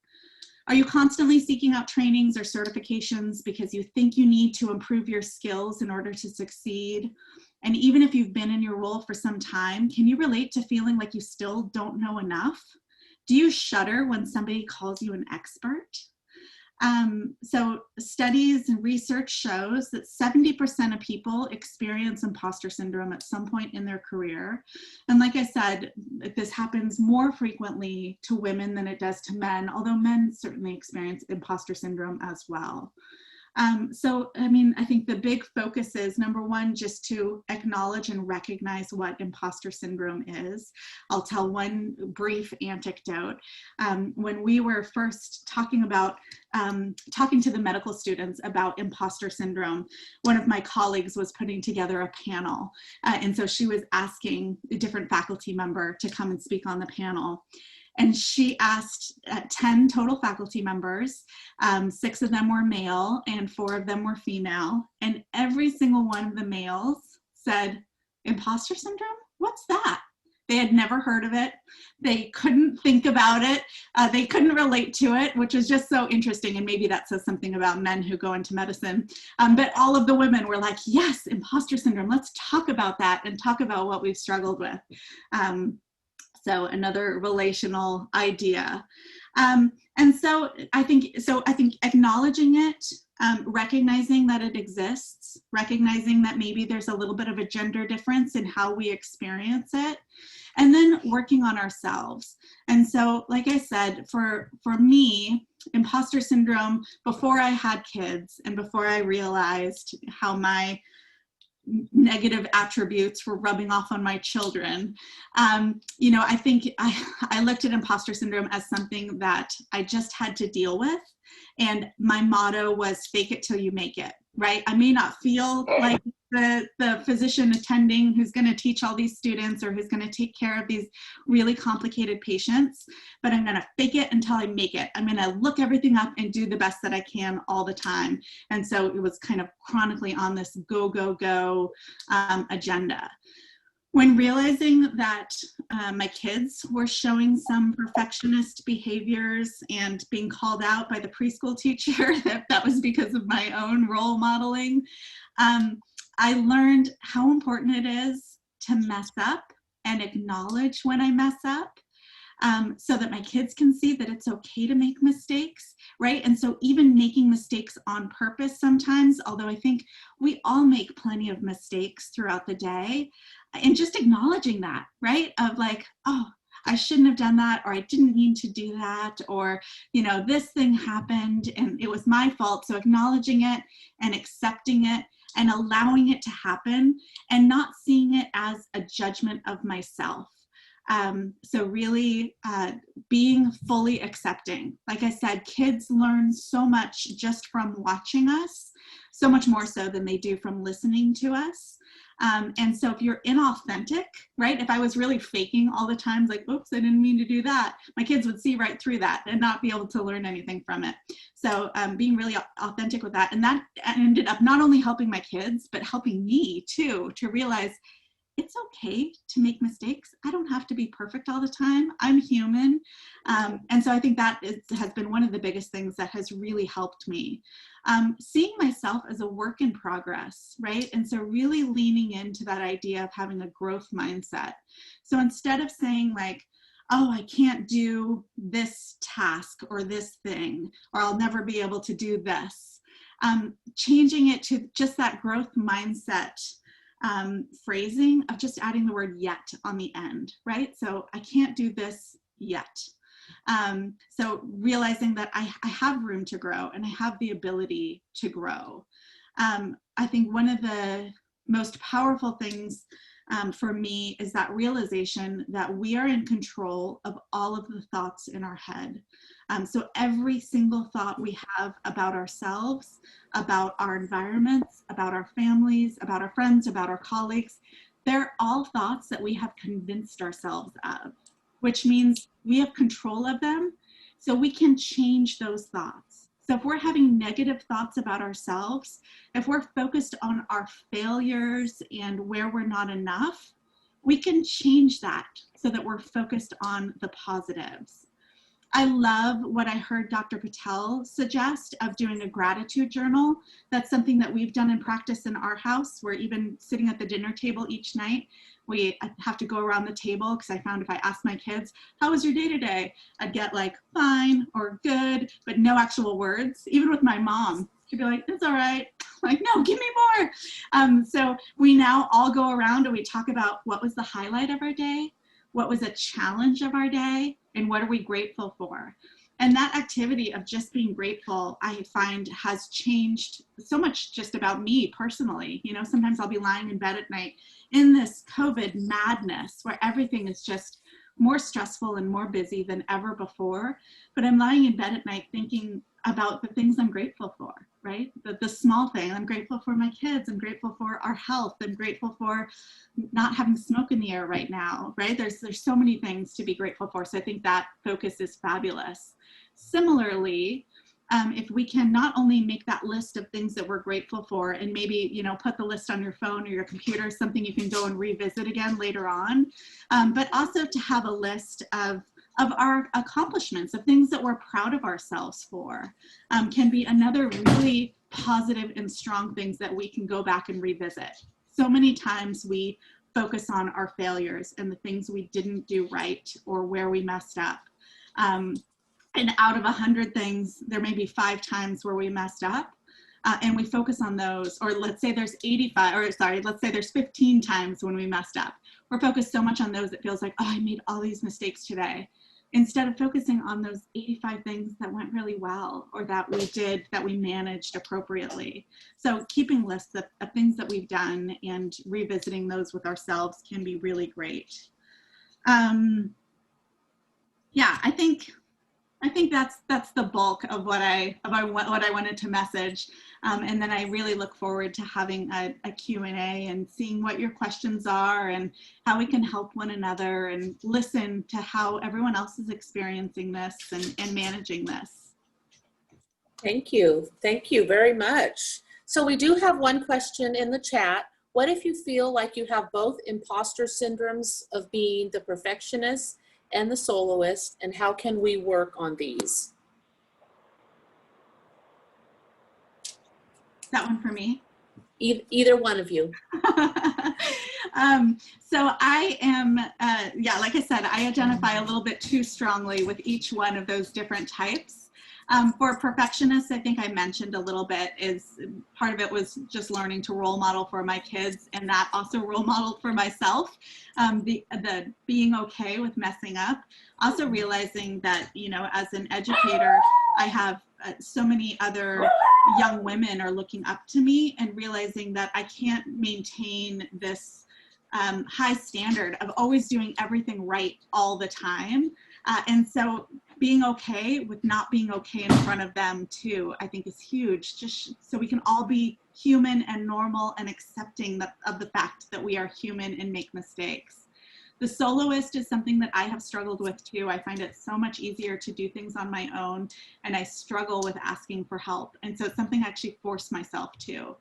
Are you constantly seeking out trainings or certifications because you think you need to improve your skills in order to succeed? And even if you've been in your role for some time, can you relate to feeling like you still don't know enough? Do you shudder when somebody calls you an expert? So studies and research shows that 70% of people experience imposter syndrome at some point in their career. And like I said, this happens more frequently to women than it does to men, although men certainly experience imposter syndrome as well. So, I mean, I think the big focus is, number one, just to acknowledge and recognize what imposter syndrome is. I'll tell one brief anecdote. When we were first talking to the medical students about imposter syndrome, one of my colleagues was putting together a panel. And so she was asking a different faculty member to come and speak on the panel. And she asked 10 total faculty members, 6 of them were male and 4 of them were female. And every single one of the males said, imposter syndrome? What's that? They had never heard of it. They couldn't think about it. They couldn't relate to it, which is just so interesting. And maybe that says something about men who go into medicine. But all of the women were like, yes, imposter syndrome. Let's talk about that and talk about what we've struggled with. So another relational idea. And so I think acknowledging it, recognizing that it exists, recognizing that maybe there's a little bit of a gender difference in how we experience it, and then working on ourselves. And so, like I said, for me, imposter syndrome, before I had kids and before I realized how my negative attributes were rubbing off on my children. I think I looked at imposter syndrome as something that I just had to deal with. And my motto was fake it till you make it, right? I may not feel like the physician attending who's going to teach all these students or who's going to take care of these really complicated patients, but I'm going to fake it until I make it. I'm going to look everything up and do the best that I can all the time. And so it was kind of chronically on this go, go, go agenda. When realizing that my kids were showing some perfectionist behaviors and being called out by the preschool teacher, that was because of my own role modeling, I learned how important it is to mess up and acknowledge when I mess up, so that my kids can see that it's okay to make mistakes, right? And so even making mistakes on purpose sometimes, although I think we all make plenty of mistakes throughout the day, and just acknowledging that, right? Of like, oh, I shouldn't have done that, or I didn't mean to do that, or, this thing happened and it was my fault. So acknowledging it and accepting it and allowing it to happen and not seeing it as a judgment of myself. So really being fully accepting. Like I said, kids learn so much just from watching us, so much more so than they do from listening to us. And so if you're inauthentic, right? If I was really faking all the time, like, oops, I didn't mean to do that, my kids would see right through that and not be able to learn anything from it. So being really authentic with that. And that ended up not only helping my kids, but helping me too, to realize it's okay to make mistakes. I don't have to be perfect all the time. I'm human. And so I think that has been one of the biggest things that has really helped me. Seeing myself as a work in progress, right? And so really leaning into that idea of having a growth mindset. So instead of saying like, oh, I can't do this task or this thing, or I'll never be able to do this, changing it to just that growth mindset phrasing of just adding the word yet on the end, right? So I can't do this yet. So realizing that I have room to grow and I have the ability to grow. I think one of the most powerful things for me is that realization that we are in control of all of the thoughts in our head. So every single thought we have about ourselves, about our environments, about our families, about our friends, about our colleagues, they're all thoughts that we have convinced ourselves of, which means we have control of them, so we can change those thoughts. So if we're having negative thoughts about ourselves, if we're focused on our failures and where we're not enough, we can change that so that we're focused on the positives. I love what I heard Dr. Patel suggest of doing a gratitude journal. That's something that we've done in practice in our house. We're even sitting at the dinner table each night. We have to go around the table because I found if I asked my kids, how was your day today? I'd get like fine or good, but no actual words. Even with my mom, she'd be like, it's all right. Like, no, give me more. So we now all go around and we talk about what was the highlight of our day, what was a challenge of our day, and what are we grateful for? And that activity of just being grateful, I find, has changed so much just about me personally. You know, sometimes I'll be lying in bed at night in this COVID madness where everything is just more stressful and more busy than ever before. But I'm lying in bed at night thinking about the things I'm grateful for, right? The small thing. I'm grateful for my kids. I'm grateful for our health. I'm grateful for not having smoke in the air right now, right? There's so many things to be grateful for. So I think that focus is fabulous. Similarly, if we can not only make that list of things that we're grateful for, and maybe, you know, put the list on your phone or your computer, something you can go and revisit again later on, but also to have a list of our accomplishments, of things that we're proud of ourselves for, can be another really positive and strong things that we can go back and revisit. So many times we focus on our failures and the things we didn't do right or where we messed up. And out of 100 things, there may be 5 times where we messed up, and we focus on those. Or let's say there's let's say there's 15 times when we messed up. We're focused so much on those, it feels like, oh, I made all these mistakes today, instead of focusing on those 85 things that went really well, or that we managed appropriately. So keeping lists of things that we've done and revisiting those with ourselves can be really great. Yeah, I think that's the bulk of what I wanted to message, and then I really look forward to having a Q&A and seeing what your questions are and how we can help one another and listen to how everyone else is experiencing this and managing this. Thank you very much. So we do have one question in the chat. What if you feel like you have both imposter syndromes of being the perfectionist and the soloist, and how can we work on these? That one for me? Either one of you. So I am, like I said, I identify a little bit too strongly with each one of those different types. For perfectionists, I think I mentioned a little bit, is part of it was just learning to role model for my kids, and that also role modeled for myself, the being okay with messing up. Also realizing that, you know, as an educator, I have so many other young women are looking up to me, and realizing that I can't maintain this high standard of always doing everything right all the time. And so being okay with not being okay in front of them too, I think is huge, just so we can all be human and normal and accepting of the fact that we are human and make mistakes. The soloist is something that I have struggled with too. I find it so much easier to do things on my own, and I struggle with asking for help. And so it's something I actually force myself to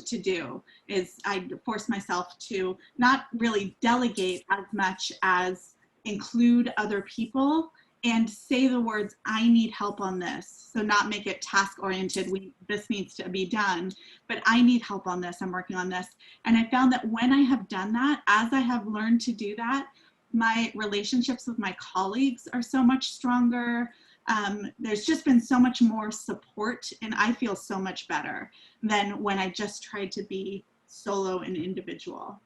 do, is I force myself to not really delegate as much as include other people and say the words, I need help on this. So not make it task oriented, this needs to be done, but I need help on this, I'm working on this. And I found that when I have done that, as I have learned to do that, my relationships with my colleagues are so much stronger. There's just been so much more support, and I feel so much better than when I just tried to be solo and individual.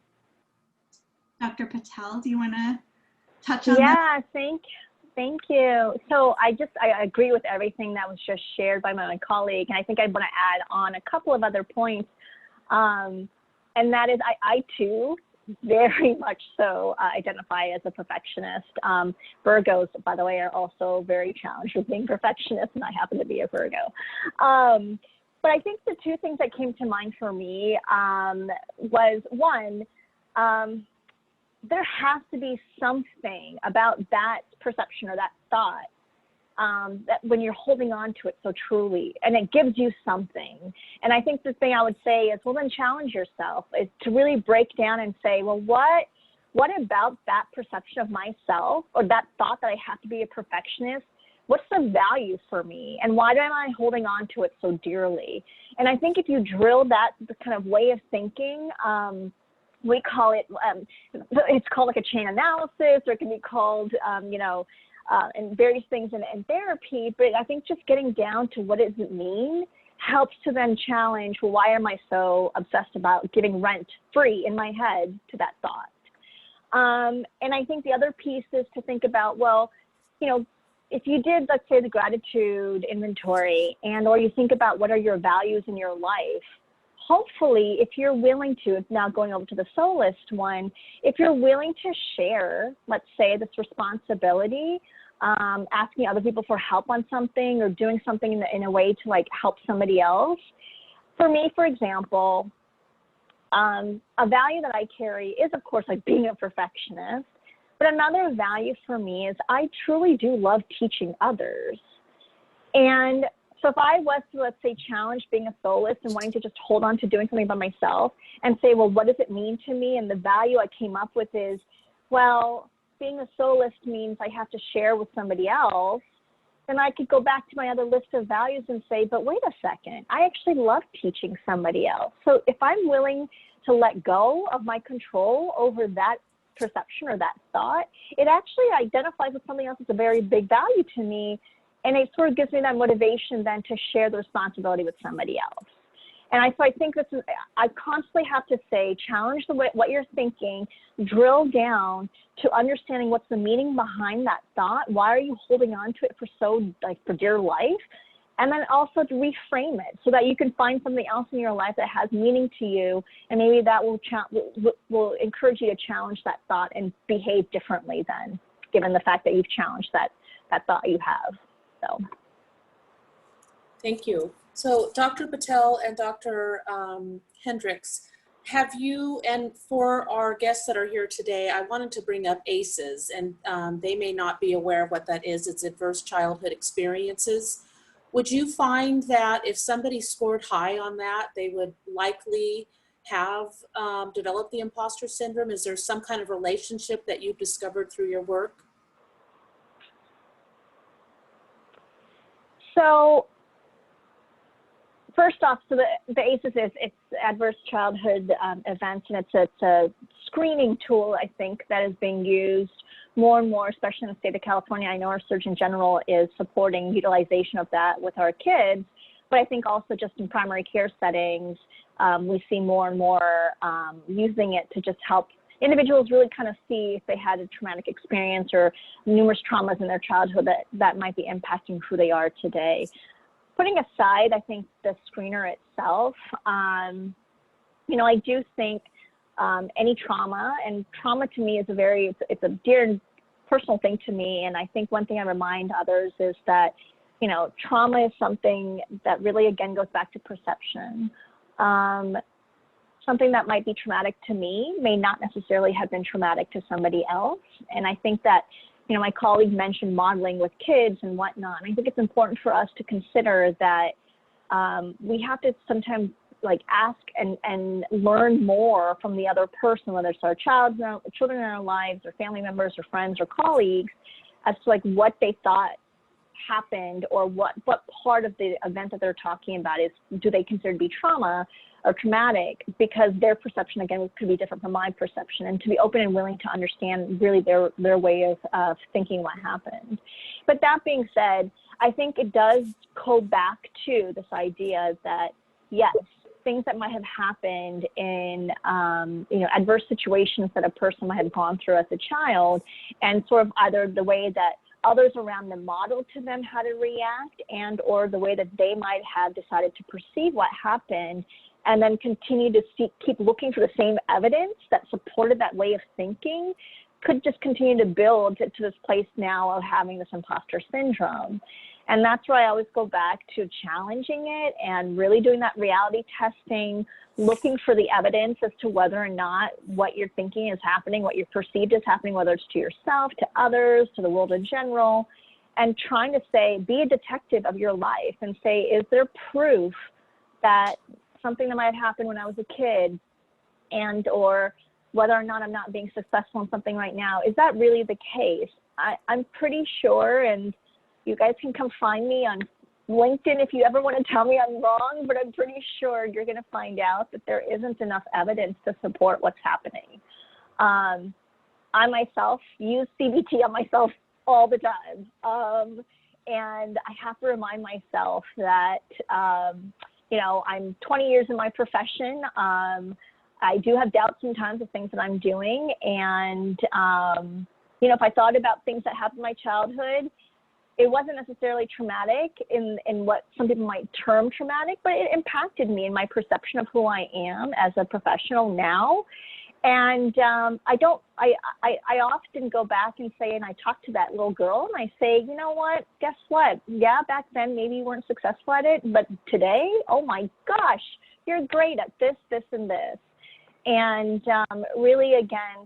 Dr. Patel, do you want to touch on that? Yeah, thank you. So I agree with everything that was just shared by my colleague, and I think I want to add on a couple of other points, and that is I too very much so identify as a perfectionist. Virgos, by the way, are also very challenged with being perfectionists, and I happen to be a Virgo. But I think the two things that came to mind for me was one, there has to be something about that perception or that thought that when you're holding on to it so truly, and it gives you something. And I think the thing I would say is, well, then challenge yourself, is to really break down and say, well, what about that perception of myself, or that thought that I have to be a perfectionist, what's the value for me, and why am I holding on to it so dearly? And I think if you drill that kind of way of thinking, we call it, it's called like a chain analysis, or it can be called, and various things in therapy. But I think just getting down to what does it mean helps to then challenge, well, why am I so obsessed about getting rent free in my head to that thought? And I think the other piece is to think about, well, if you did, let's say, the gratitude inventory, and or you think about what are your values in your life, hopefully, if you're willing to, now going over to the soloist one, if you're willing to share, let's say, this responsibility, asking other people for help on something or doing something in a way to like help somebody else. For me, for example, a value that I carry is, of course, like being a perfectionist. But another value for me is I truly do love teaching others. And so if I was to, let's say, challenge being a soloist and wanting to just hold on to doing something by myself and say, well, what does it mean to me? And the value I came up with is, well, being a soloist means I have to share with somebody else. Then I could go back to my other list of values and say, but wait a second, I actually love teaching somebody else. So if I'm willing to let go of my control over that perception or that thought, it actually identifies with something else that's a very big value to me, and it sort of gives me that motivation then to share the responsibility with somebody else. And so I think this is, I constantly have to say, challenge what you're thinking, drill down to understanding what's the meaning behind that thought. Why are you holding on to it for dear life? And then also to reframe it so that you can find something else in your life that has meaning to you, and maybe that will encourage you to challenge that thought and behave differently then, given the fact that you've challenged that thought you have. So. Thank you. So Dr. Patel and Dr. Hendriksz, have you, and for our guests that are here today, I wanted to bring up ACEs, and they may not be aware of what that is. It's Adverse Childhood Experiences. Would you find that if somebody scored high on that, they would likely have developed the imposter syndrome? Is there some kind of relationship that you've discovered through your work? So first off, so the ACEs it's Adverse Childhood Events, and it's a screening tool, I think, that is being used more and more, especially in the state of California. I know our Surgeon General is supporting utilization of that with our kids, but I think also just in primary care settings, we see more and more using it to just help individuals really kind of see if they had a traumatic experience or numerous traumas in their childhood that might be impacting who they are today. Putting aside, I think, the screener itself, I do think any trauma, and trauma to me is it's a dear and personal thing to me. And I think one thing I remind others is that, trauma is something that really, again, goes back to perception. Something that might be traumatic to me may not necessarily have been traumatic to somebody else. And I think that, my colleague mentioned modeling with kids and whatnot. And I think it's important for us to consider that we have to sometimes ask and learn more from the other person, whether it's our children in our lives or family members or friends or colleagues, as to what they thought happened or what part of the event that they're talking about do they consider to be trauma or traumatic, because their perception, again, could be different from my perception, and to be open and willing to understand really their way of thinking what happened. But that being said, I think it does go back to this idea that, yes, things that might have happened in, adverse situations that a person might have gone through as a child, and sort of either the way that others around them modeled to them how to react, and or the way that they might have decided to perceive what happened, and then continue to keep looking for the same evidence that supported that way of thinking, could just continue to build to this place now of having this imposter syndrome. And that's where I always go back to challenging it and really doing that reality testing, looking for the evidence as to whether or not what you're thinking is happening, what you're perceived is happening, whether it's to yourself, to others, to the world in general, and trying to be a detective of your life and say, is there proof that something that might have happened when I was a kid, and or whether or not I'm not being successful in something right now, is that really the case? I'm pretty sure, and you guys can come find me on LinkedIn if you ever want to tell me I'm wrong, but I'm pretty sure you're going to find out that there isn't enough evidence to support what's happening. I myself use CBT on myself all the time. And I have to remind myself that, I'm 20 years in my profession. I do have doubts sometimes of things that I'm doing. And, if I thought about things that happened in my childhood, it wasn't necessarily traumatic in what some people might term traumatic, but it impacted me in my perception of who I am as a professional now. And I often go back and say, and I talk to that little girl and I say, you know what, guess what? Yeah, back then maybe you weren't successful at it, but today, oh my gosh, you're great at this, this, and this. And really, again,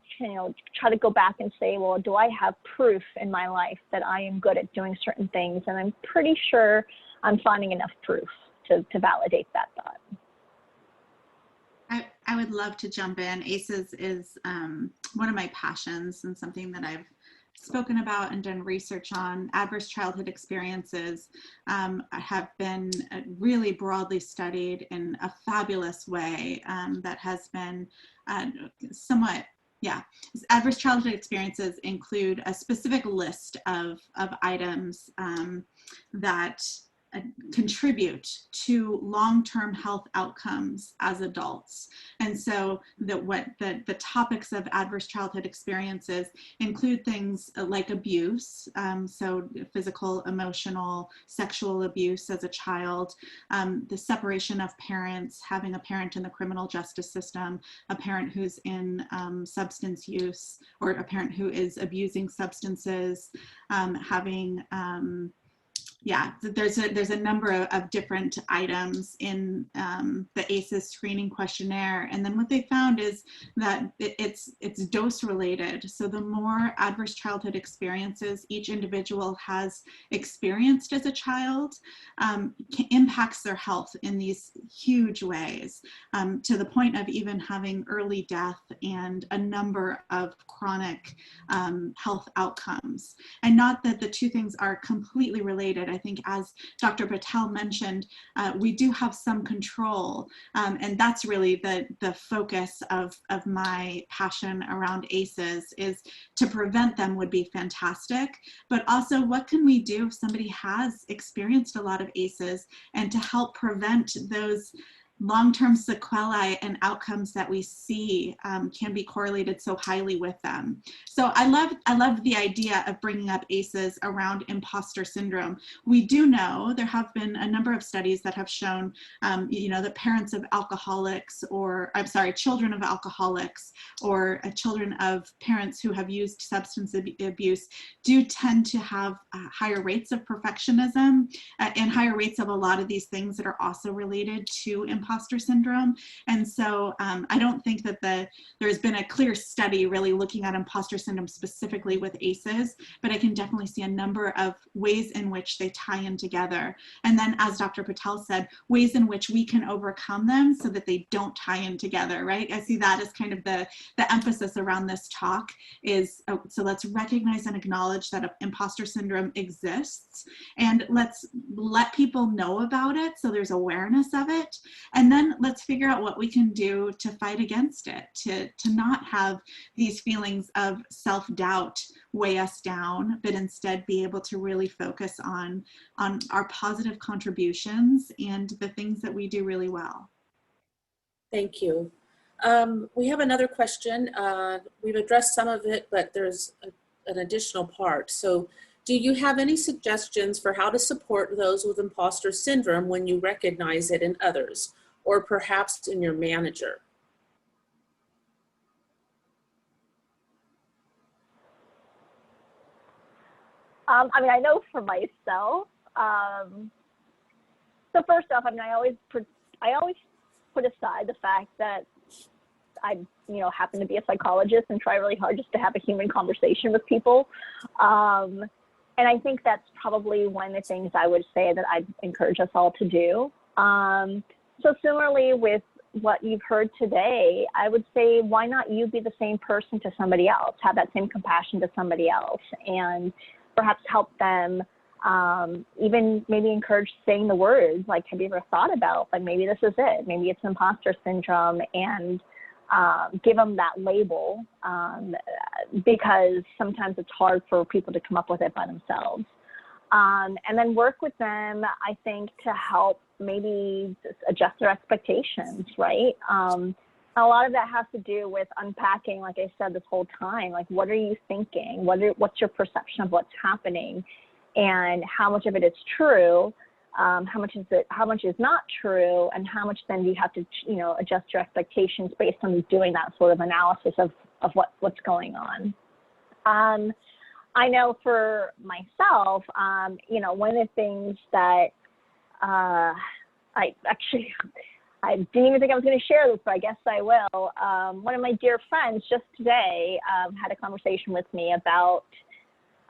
try to go back and say, well, do I have proof in my life that I am good at doing certain things? And I'm pretty sure I'm finding enough proof to validate that thought. I would love to jump in. ACEs is one of my passions and something that I've spoken about and done research on. Adverse childhood experiences have been really broadly studied in a fabulous way that has been somewhat, yeah. Adverse childhood experiences include a specific list of items that contribute to long-term health outcomes as adults. And so the topics of adverse childhood experiences include things like abuse, so physical, emotional, sexual abuse as a child, the separation of parents, having a parent in the criminal justice system, a parent who's in substance use, or a parent who is abusing substances, having yeah, there's a number of different items in the ACEs screening questionnaire. And then what they found is that it's dose related. So the more adverse childhood experiences each individual has experienced as a child impacts their health in these huge ways, to the point of even having early death and a number of chronic health outcomes. And not that the two things are completely related. I think, as Dr. Patel mentioned, we do have some control, and that's really the focus of my passion around ACEs. Is to prevent them would be fantastic, but also what can we do if somebody has experienced a lot of ACEs, and to help prevent those long-term sequelae and outcomes that we see can be correlated so highly with them. So I love the idea of bringing up ACEs around imposter syndrome. We do know there have been a number of studies that have shown, that parents of alcoholics, or I'm sorry, children of alcoholics, or children of parents who have used substance abuse do tend to have higher rates of perfectionism and higher rates of a lot of these things that are also related to imposter syndrome. And so I don't think that there's been a clear study really looking at imposter syndrome specifically with ACEs, but I can definitely see a number of ways in which they tie in together. And then, as Dr. Patel said, ways in which we can overcome them so that they don't tie in together, right? I see that as kind of the emphasis around this talk is, so let's recognize and acknowledge that imposter syndrome exists, and let's let people know about it so there's awareness of it. And then let's figure out what we can do to fight against it, to not have these feelings of self-doubt weigh us down, but instead be able to really focus on our positive contributions and the things that we do really well. Thank you. We have another question. We've addressed some of it, but there's an additional part. So, do you have any suggestions for how to support those with imposter syndrome when you recognize it in others, or perhaps in your manager? I know for myself. So first off, I always put aside the fact that I, happen to be a psychologist and try really hard just to have a human conversation with people. And I think that's probably one of the things I would say that I'd encourage us all to do. So similarly with what you've heard today, I would say, why not you be the same person to somebody else, have that same compassion to somebody else, and perhaps help them, even maybe encourage saying the words, like, have you ever thought about, like, maybe this is it, maybe it's imposter syndrome, and give them that label, because sometimes it's hard for people to come up with it by themselves. And then work with them, I think, to help maybe adjust their expectations, right? A lot of that has to do with unpacking, like I said this whole time, like, what are you thinking? What's your perception of what's happening? and how much of it is true, how much is not true, and how much then do you have to, you know, adjust your expectations based on doing that sort of analysis of what's going on. I know for myself, you know, one of the things that I didn't even think I was going to share this, but I guess I will. One of my dear friends just today had a conversation with me about,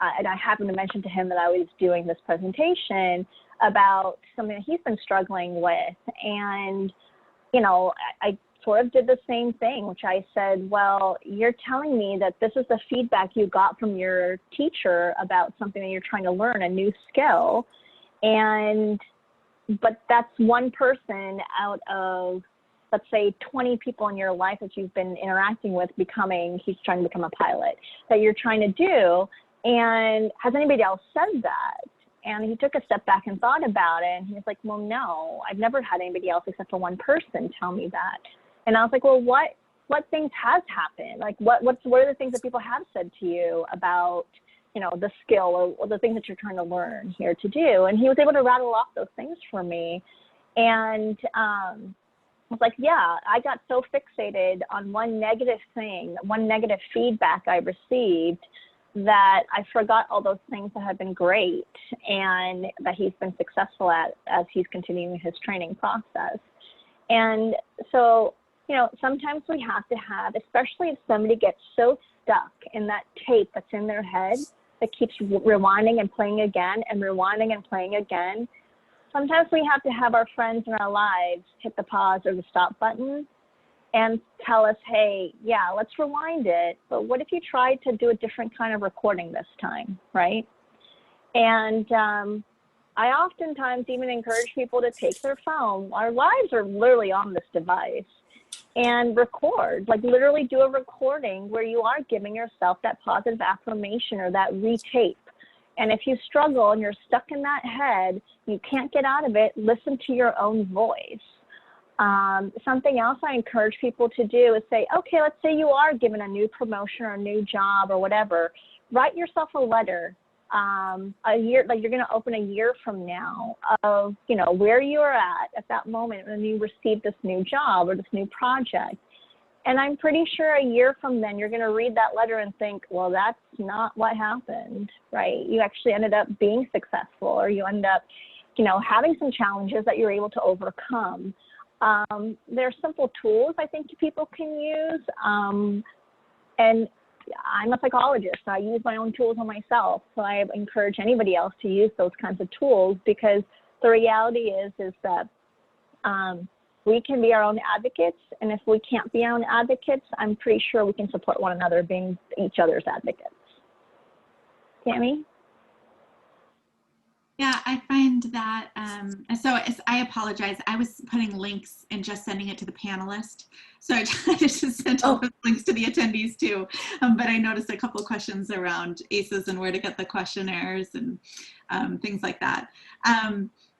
and I happened to mention to him that I was doing this presentation about something that he's been struggling with. And, you know, I sort of did the same thing, which I said, well, you're telling me that this is the feedback you got from your teacher about something that you're trying to learn, a new skill. But that's one person out of, let's say, 20 people in your life that you've been interacting with he's trying to become a pilot, that you're trying to do. And has anybody else said that? And he took a step back and thought about it. And he was like, well, no, I've never had anybody else except for one person tell me that. And I was like, well, what things has happened? Like, what are the things that people have said to you about, you know, the skill or the things that you're trying to learn here to do? And he was able to rattle off those things for me. And I was like, yeah, I got so fixated on one negative thing, one negative feedback I received, that I forgot all those things that have been great and that he's been successful at as he's continuing his training process. And so, you know, sometimes we have to have, especially if somebody gets so stuck in that tape that's in their head that keeps rewinding and playing again and rewinding and playing again, sometimes we have to have our friends in our lives hit the pause or the stop button and tell us, hey, yeah, let's rewind it, but what if you tried to do a different kind of recording this time, right? And I oftentimes even encourage people to take their phone. Our lives are literally on this device, and record, like literally do a recording where you are giving yourself that positive affirmation or that retape. And if you struggle and you're stuck in that head, you can't get out of it, listen to your own voice. Something else I encourage people to do is say, okay, let's say you are given a new promotion or a new job or whatever, write yourself a letter, a year, like you're going to open a year from now of, you know, where you are at that moment when you received this new job or this new project. And I'm pretty sure a year from then, you're going to read that letter and think, well, that's not what happened, right? You actually ended up being successful, or you end up, you know, having some challenges that you're able to overcome. There are simple tools I think people can use. And I'm a psychologist, so I use my own tools on myself. So I encourage anybody else to use those kinds of tools, because the reality is that we can be our own advocates. And if we can't be our own advocates, I'm pretty sure we can support one another being each other's advocates. Tami? Yeah, I find that, I apologize. I was putting links and just sending it to the panelists. So I just sent all the links to the attendees too. But I noticed a couple of questions around ACEs and where to get the questionnaires and things like that.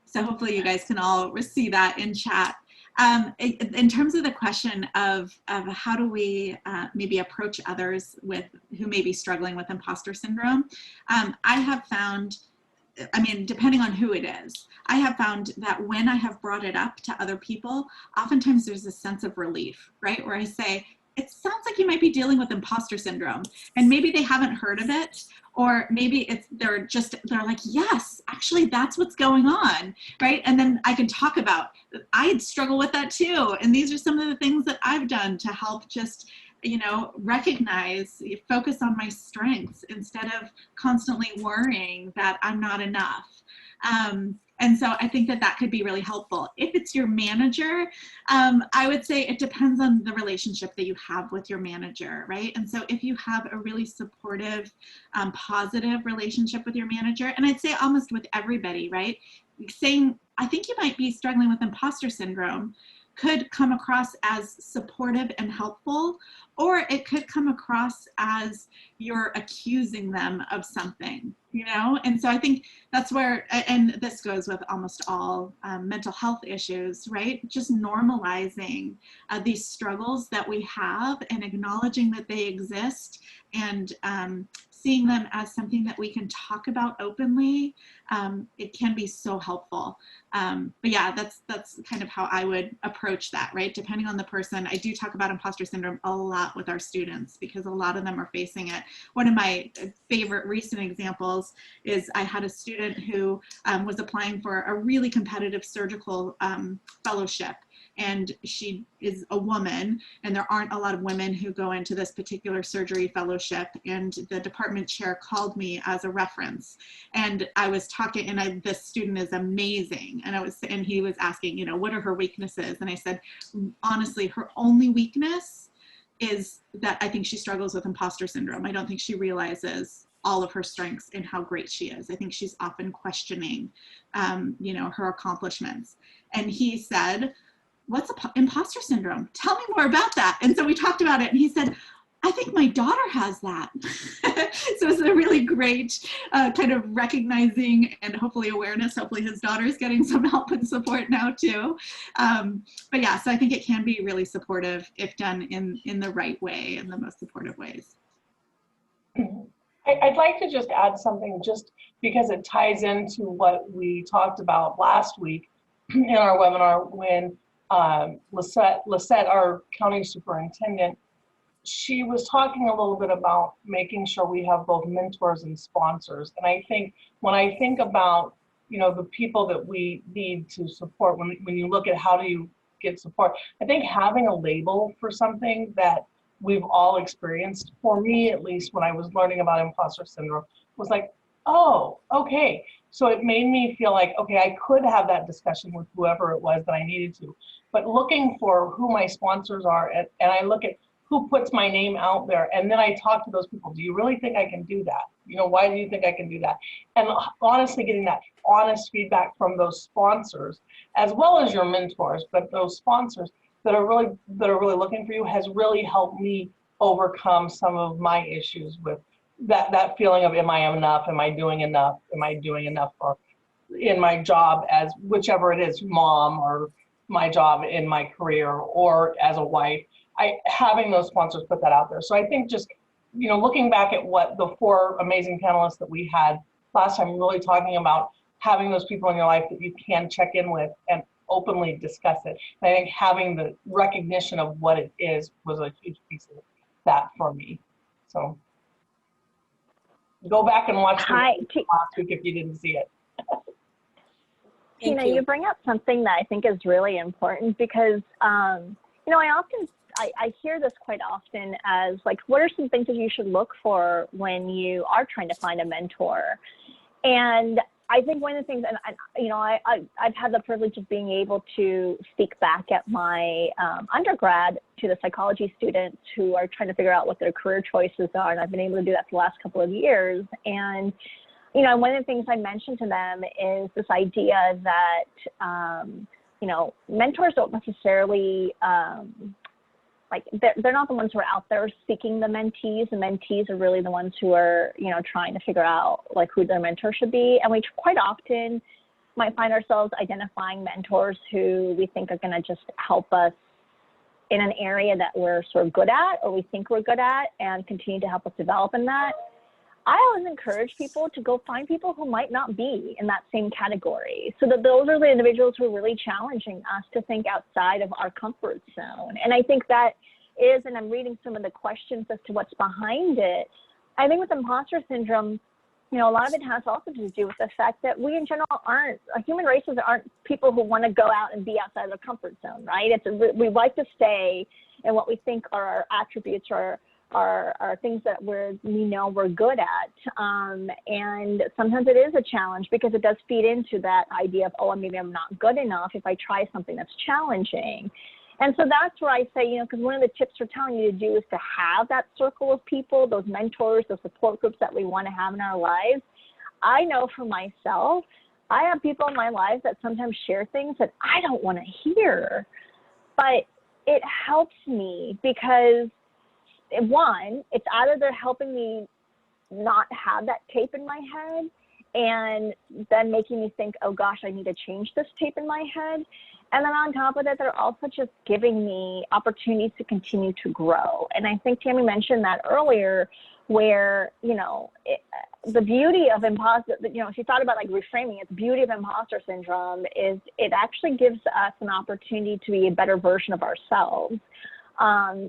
So hopefully you guys can all see that in chat. In terms of the question of how do we maybe approach others who may be struggling with imposter syndrome, I have found, I mean, depending on who it is, I have found that when I have brought it up to other people, oftentimes there's a sense of relief, right? Where I say, it sounds like you might be dealing with imposter syndrome, and maybe they haven't heard of it, or maybe they're like, yes, actually that's what's going on, right? And then I can talk about, I struggle with that too. And these are some of the things that I've done to help just, you know, recognize, focus on my strengths instead of constantly worrying that I'm not enough. And so I think that could be really helpful. If it's your manager, I would say it depends on the relationship that you have with your manager, right? And so if you have a really supportive, positive relationship with your manager, and I'd say almost with everybody, right? Saying, I think you might be struggling with imposter syndrome could come across as supportive and helpful, or it could come across as you're accusing them of something, you know? And so I think that's where, and this goes with almost all mental health issues, right? Just normalizing these struggles that we have and acknowledging that they exist, and seeing them as something that we can talk about openly, it can be so helpful. But yeah, that's kind of how I would approach that, right? Depending on the person. I do talk about imposter syndrome a lot with our students because a lot of them are facing it. One of my favorite recent examples is I had a student who was applying for a really competitive surgical fellowship. And she is a woman, and there aren't a lot of women who go into this particular surgery fellowship. And the department chair called me as a reference. And I was talking, and this student is amazing. And he was asking, you know, what are her weaknesses? And I said, honestly, her only weakness is that I think she struggles with imposter syndrome. I don't think she realizes all of her strengths and how great she is. I think she's often questioning, you know, her accomplishments. And he said, what's imposter syndrome? Tell me more about that. And so we talked about it, and he said, I think my daughter has that. So it's a really great kind of recognizing and hopefully awareness. Hopefully his daughter is getting some help and support now too. But yeah, so I think it can be really supportive if done in the right way, in the most supportive ways. I'd like to just add something just because it ties into what we talked about last week in our webinar when Lacette, our county superintendent, she was talking a little bit about making sure we have both mentors and sponsors. And I think when I think about, you know, the people that we need to support, when you look at how do you get support, I think having a label for something that we've all experienced, for me at least, when I was learning about imposter syndrome, was like, oh, okay. So it made me feel like, okay, I could have that discussion with whoever it was that I needed to. But looking for who my sponsors are, and I look at who puts my name out there, and then I talk to those people. Do you really think I can do that? You know, why do you think I can do that? And honestly, getting that honest feedback from those sponsors, as well as your mentors, but those sponsors that are really looking for you, has really helped me overcome some of my issues with that feeling of, am I enough? Am I doing enough? Am I doing enough for in my job as whichever it is, mom, or my job in my career, or as a wife? Having those sponsors put that out there. So I think just, you know, looking back at what the 4 amazing panelists that we had last time, really talking about having those people in your life that you can check in with and openly discuss it. And I think having the recognition of what it is was a huge piece of that for me. So go back and watch last week if you didn't see it. Tina, you bring up something that I think is really important because, you know, I hear this quite often as like, what are some things that you should look for when you are trying to find a mentor? And I think one of the things, and you know, I've had the privilege of being able to speak back at my undergrad to the psychology students who are trying to figure out what their career choices are. And I've been able to do that for the last couple of years. And, you know, one of the things I mentioned to them is this idea that, you know, mentors don't necessarily, like they're not the ones who are out there seeking the mentees. The mentees are really the ones who are, you know, trying to figure out like who their mentor should be. And we quite often might find ourselves identifying mentors who we think are going to just help us in an area that we're sort of good at, or we think we're good at, and continue to help us develop in that. I always encourage people to go find people who might not be in that same category, so that those are the individuals who are really challenging us to think outside of our comfort zone. And I think that is, and I'm reading some of the questions as to what's behind it. I think with imposter syndrome, you know, a lot of it has also to do with the fact that we in general aren't, human races aren't people who want to go out and be outside of their comfort zone, right? We like to stay in what we think are our attributes or are things that we know we're good at. And sometimes it is a challenge because it does feed into that idea of, oh, maybe I'm not good enough if I try something that's challenging. And so that's where I say, you know, because one of the tips we're telling you to do is to have that circle of people, those mentors, those support groups that we want to have in our lives. I know for myself, I have people in my life that sometimes share things that I don't want to hear, but it helps me because, one, it's either they're helping me not have that tape in my head and then making me think, oh gosh, I need to change this tape in my head. And then on top of that, they're also just giving me opportunities to continue to grow. And I think Tami mentioned that earlier, where, you know, the beauty of imposter, you know, she thought about like reframing it. The beauty of imposter syndrome is it actually gives us an opportunity to be a better version of ourselves.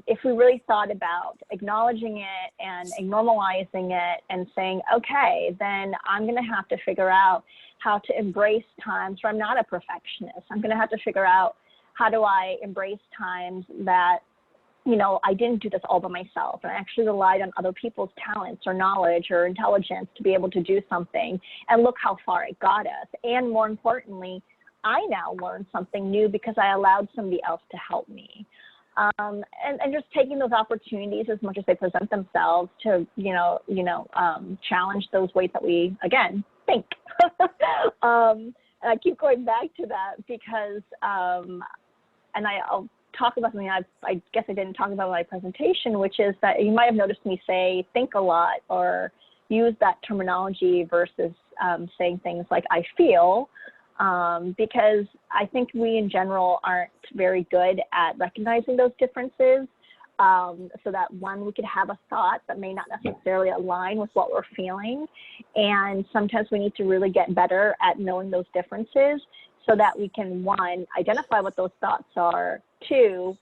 If we really thought about acknowledging it and normalizing it and saying, okay, then I'm going to have to figure out how to embrace times where I'm not a perfectionist. I'm going to have to figure out how do I embrace times that, you know, I didn't do this all by myself and I actually relied on other people's talents or knowledge or intelligence to be able to do something, and look how far it got us. And more importantly, I now learned something new because I allowed somebody else to help me. And just taking those opportunities as much as they present themselves to, challenge those ways that we, again, think. And I keep going back to that because, and I'll talk about something I guess I didn't talk about in my presentation, which is that you might have noticed me say think a lot or use that terminology versus saying things like I feel. Because I think we in general aren't very good at recognizing those differences, so that one, we could have a thought that may not necessarily align with what we're feeling. And sometimes we need to really get better at knowing those differences so that we can, one, identify what those thoughts are, two,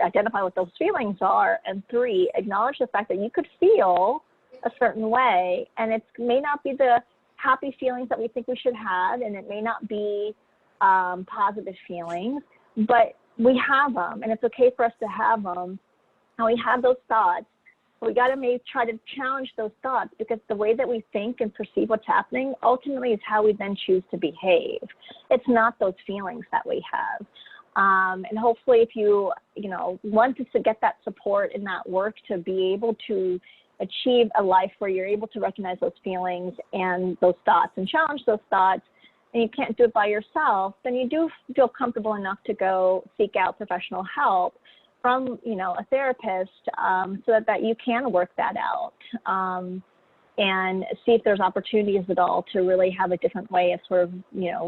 identify what those feelings are, and three, acknowledge the fact that you could feel a certain way and it may not be the happy feelings that we think we should have, and it may not be positive feelings, but we have them, and it's okay for us to have them, and we have those thoughts. We got to maybe try to challenge those thoughts, because the way that we think and perceive what's happening ultimately is how we then choose to behave. It's not those feelings that we have. And hopefully if you want to get that support and that work to be able to achieve a life where you're able to recognize those feelings and those thoughts and challenge those thoughts, and you can't do it by yourself, then you do feel comfortable enough to go seek out professional help from, a therapist, so that you can work that out, and see if there's opportunities at all to really have a different way of sort of,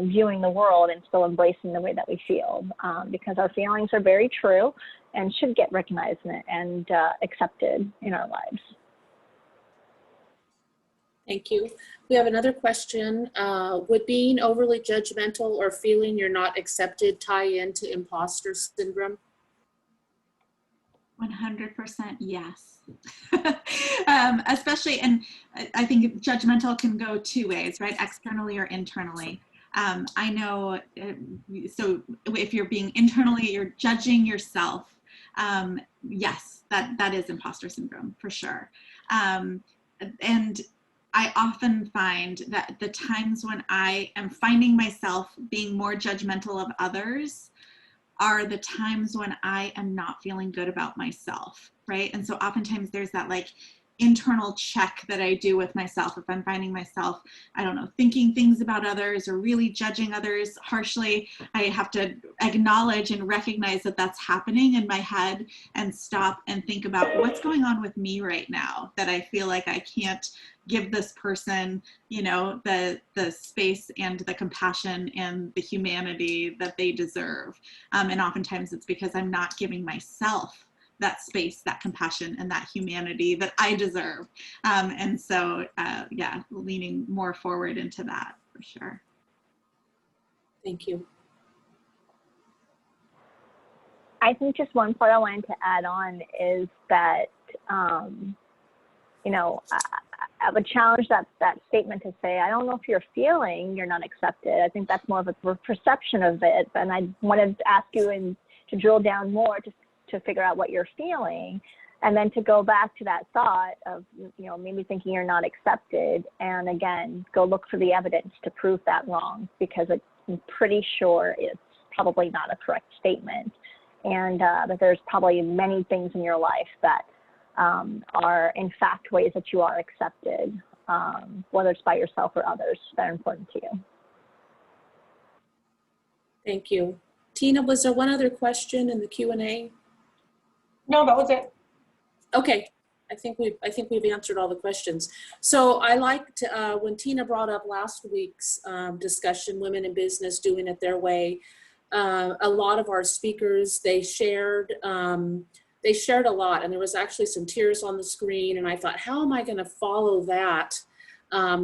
viewing the world and still embracing the way that we feel, because our feelings are very true and should get recognized and accepted in our lives. Thank you. We have another question. Would being overly judgmental or feeling you're not accepted tie into imposter syndrome? 100% yes. Especially, and I think judgmental can go two ways, right? Externally or internally. I know, so if you're being internally, you're judging yourself. Yes, that is imposter syndrome for sure. And I often find that the times when I am finding myself being more judgmental of others are the times when I am not feeling good about myself, right? And so oftentimes there's that like internal check that I do with myself. If I'm finding myself, I don't know, thinking things about others or really judging others harshly, I have to acknowledge and recognize that that's happening in my head and stop and think about what's going on with me right now, that I feel like I can't give this person, the space and the compassion and the humanity that they deserve. And oftentimes it's because I'm not giving myself that space, that compassion, and that humanity that I deserve. And so, leaning more forward into that for sure. Thank you. I think just one part I wanted to add on is that, I would challenge that statement to say, I don't know if you're feeling you're not accepted. I think that's more of a perception of it. And I wanted to ask you to drill down more to figure out what you're feeling, and then to go back to that thought of, maybe thinking you're not accepted, and again, go look for the evidence to prove that wrong, because I'm pretty sure it's probably not a correct statement, and that there's probably many things in your life that are in fact ways that you are accepted, whether it's by yourself or others that are important to you. Thank you. Tina, was there one other question in the Q&A? No, that was it. Okay, I think we've answered all the questions. So I liked when Tina brought up last week's discussion, women in business doing it their way. A lot of our speakers, they shared a lot, and there was actually some tears on the screen, and I thought, how am I going to follow that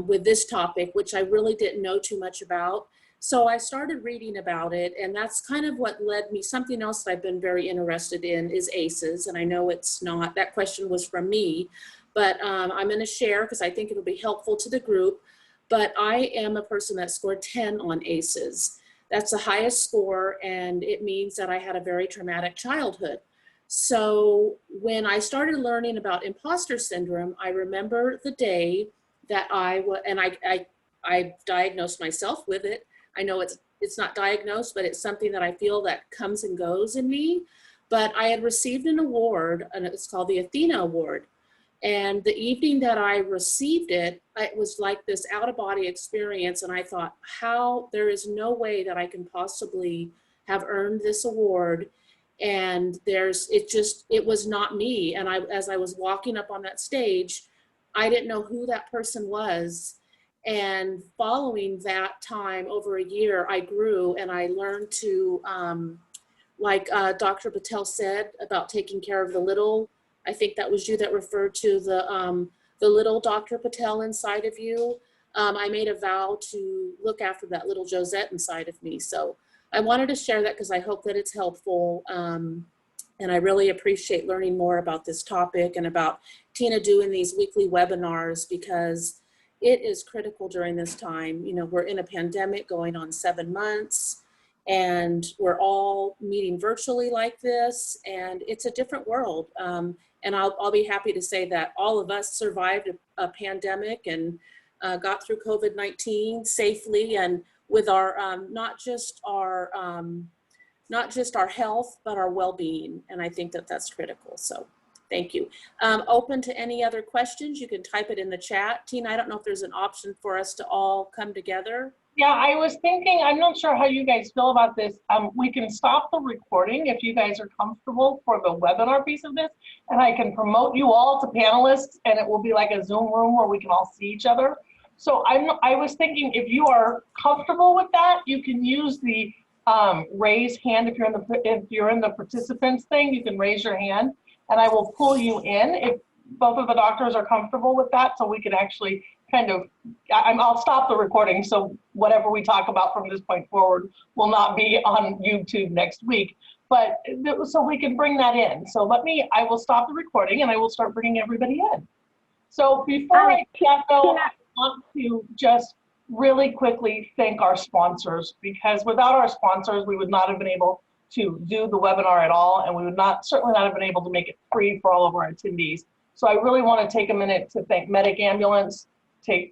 with this topic, which I really didn't know too much about. So I started reading about it, and that's kind of what led me. Something else that I've been very interested in is ACEs, and I know it's not, that question was from me, but I'm going to share because I think it'll be helpful to the group. But I am a person that scored 10 on ACEs. That's the highest score, and it means that I had a very traumatic childhood. So when I started learning about imposter syndrome, I remember the day that I diagnosed myself with it. I know it's not diagnosed, but it's something that I feel that comes and goes in me. But I had received an award, and it's called the Athena Award. And the evening that I received it, it was like this out-of-body experience. And I thought, there is no way that I can possibly have earned this award. And it was not me. And as I was walking up on that stage, I didn't know who that person was. And following that time, over a year, I grew and I learned to, like Dr. Patel said about taking care of the little. I think that was you that referred to the little Dr. Patel inside of you. I made a vow to look after that little Josette inside of me. So I wanted to share that because I hope that it's helpful. And I really appreciate learning more about this topic and about Tina doing these weekly webinars, because it is critical during this time. You know, we're in a pandemic going on 7 months, and we're all meeting virtually like this, and it's a different world. And I'll be happy to say that all of us survived a pandemic and got through COVID-19 safely, and with our not just our health, but our well-being. And I think that that's critical. So thank you. Open to any other questions. You can type it in the chat. Tina, I don't know if there's an option for us to all come together. Yeah, I was thinking, I'm not sure how you guys feel about this. We can stop the recording if you guys are comfortable for the webinar piece of this, and I can promote you all to panelists, and it will be like a Zoom room where we can all see each other. So I was thinking, if you are comfortable with that, you can use the raise hand. If you're in the participants thing, you can raise your hand, and I will pull you in if both of the doctors are comfortable with that, so we can actually kind of, I'll stop the recording, so whatever we talk about from this point forward will not be on YouTube next week, but so we can bring that in. So I will stop the recording and I will start bringing everybody in. So before I go, I want to just really quickly thank our sponsors, because without our sponsors, we would not have been able to do the webinar at all, and we would certainly not have been able to make it free for all of our attendees. So I really want to take a minute to thank Medic Ambulance, to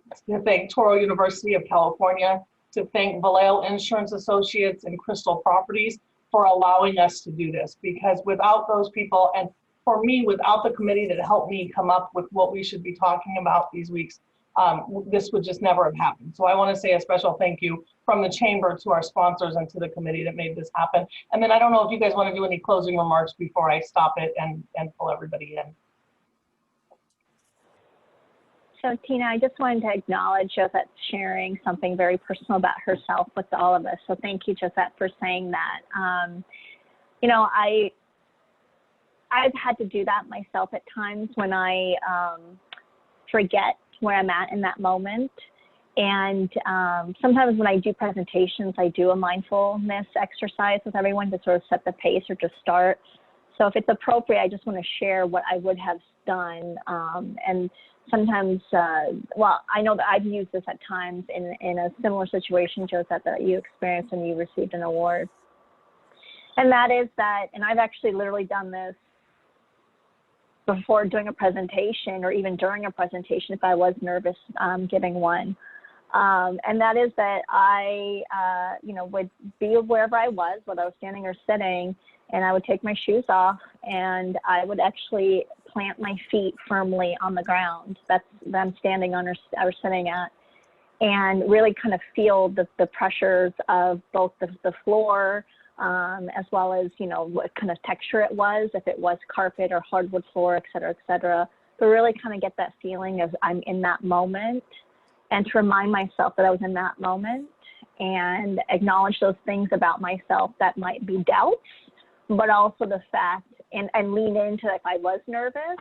thank Toro University of California, to thank Vallejo Insurance Associates and Crystal Properties for allowing us to do this, because without those people, and for me, without the committee that helped me come up with what we should be talking about these weeks, this would just never have happened. So I want to say a special thank you from the chamber to our sponsors and to the committee that made this happen. And then I don't know if you guys want to do any closing remarks before I stop it and pull everybody in. So Tina, I just wanted to acknowledge Josette sharing something very personal about herself with all of us. So thank you, Josette, for saying that. You know, I've had to do that myself at times when I forget where I'm at in that moment. And sometimes when I do presentations, I do a mindfulness exercise with everyone to sort of set the pace or to start. So if it's appropriate, I just want to share what I would have done. And sometimes, well, I know that I've used this at times in a similar situation, Josette, that you experienced when you received an award. And that is that, and I've actually literally done this before doing a presentation or even during a presentation if I was nervous giving one. And that is that I, you know, would be wherever I was, whether I was standing or sitting, and I would take my shoes off and I would actually plant my feet firmly on the ground that I'm standing on or sitting at, and really kind of feel the pressures of both the floor as well as, you know, what kind of texture it was, if it was carpet or hardwood floor, et cetera, but really kind of get that feeling of I'm in that moment, and to remind myself that I was in that moment, and acknowledge those things about myself that might be doubts, but also the fact, and lean into if I was nervous,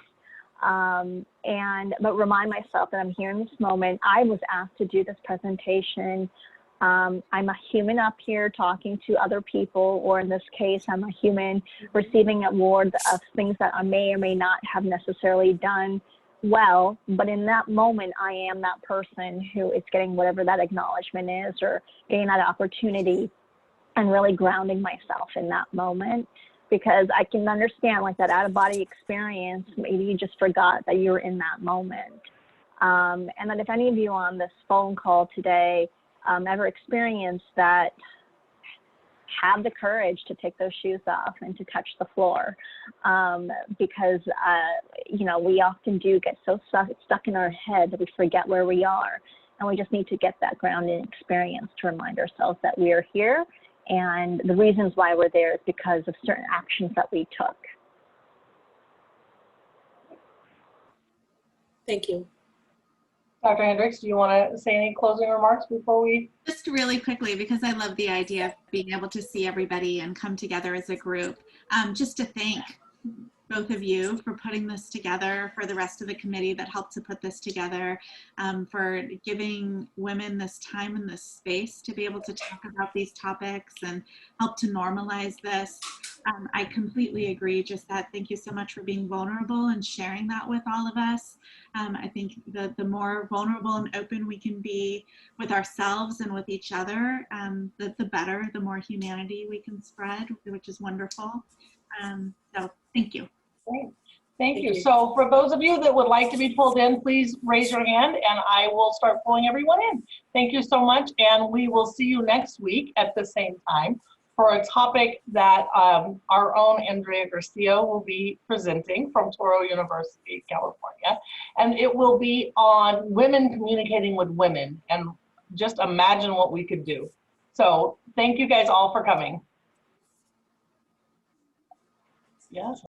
but remind myself that I'm here in this moment. I was asked to do this presentation. I'm a human up here talking to other people, or in this case, I'm a human receiving awards of things that I may or may not have necessarily done well, but in that moment, I am that person who is getting whatever that acknowledgement is, or getting that opportunity, and really grounding myself in that moment, because I can understand like that out-of-body experience. Maybe you just forgot that you were in that moment. And that if any of you on this phone call today ever experienced that, have the courage to take those shoes off and to touch the floor, because you know, we often do get so stuck in our head that we forget where we are, and we just need to get that grounding experience to remind ourselves that we are here, and the reasons why we're there is because of certain actions that we took. Thank you. Dr. Hendriksz, do you want to say any closing remarks before we? Just really quickly, because I love the idea of being able to see everybody and come together as a group. Just to thank both of you for putting this together, for the rest of the committee that helped to put this together, for giving women this time and this space to be able to talk about these topics and help to normalize this. I completely agree, Josette. Thank you so much for being vulnerable and sharing that with all of us. I think the more vulnerable and open we can be with ourselves and with each other, the better, the more humanity we can spread, which is wonderful. So thank you. Great. Thank you. So for those of you that would like to be pulled in, please raise your hand and I will start pulling everyone in. Thank you so much. And we will see you next week at the same time for a topic that our own Andrea Garcia will be presenting from Toro University, California. And it will be on women communicating with women, and just imagine what we could do. So thank you guys all for coming. Yes.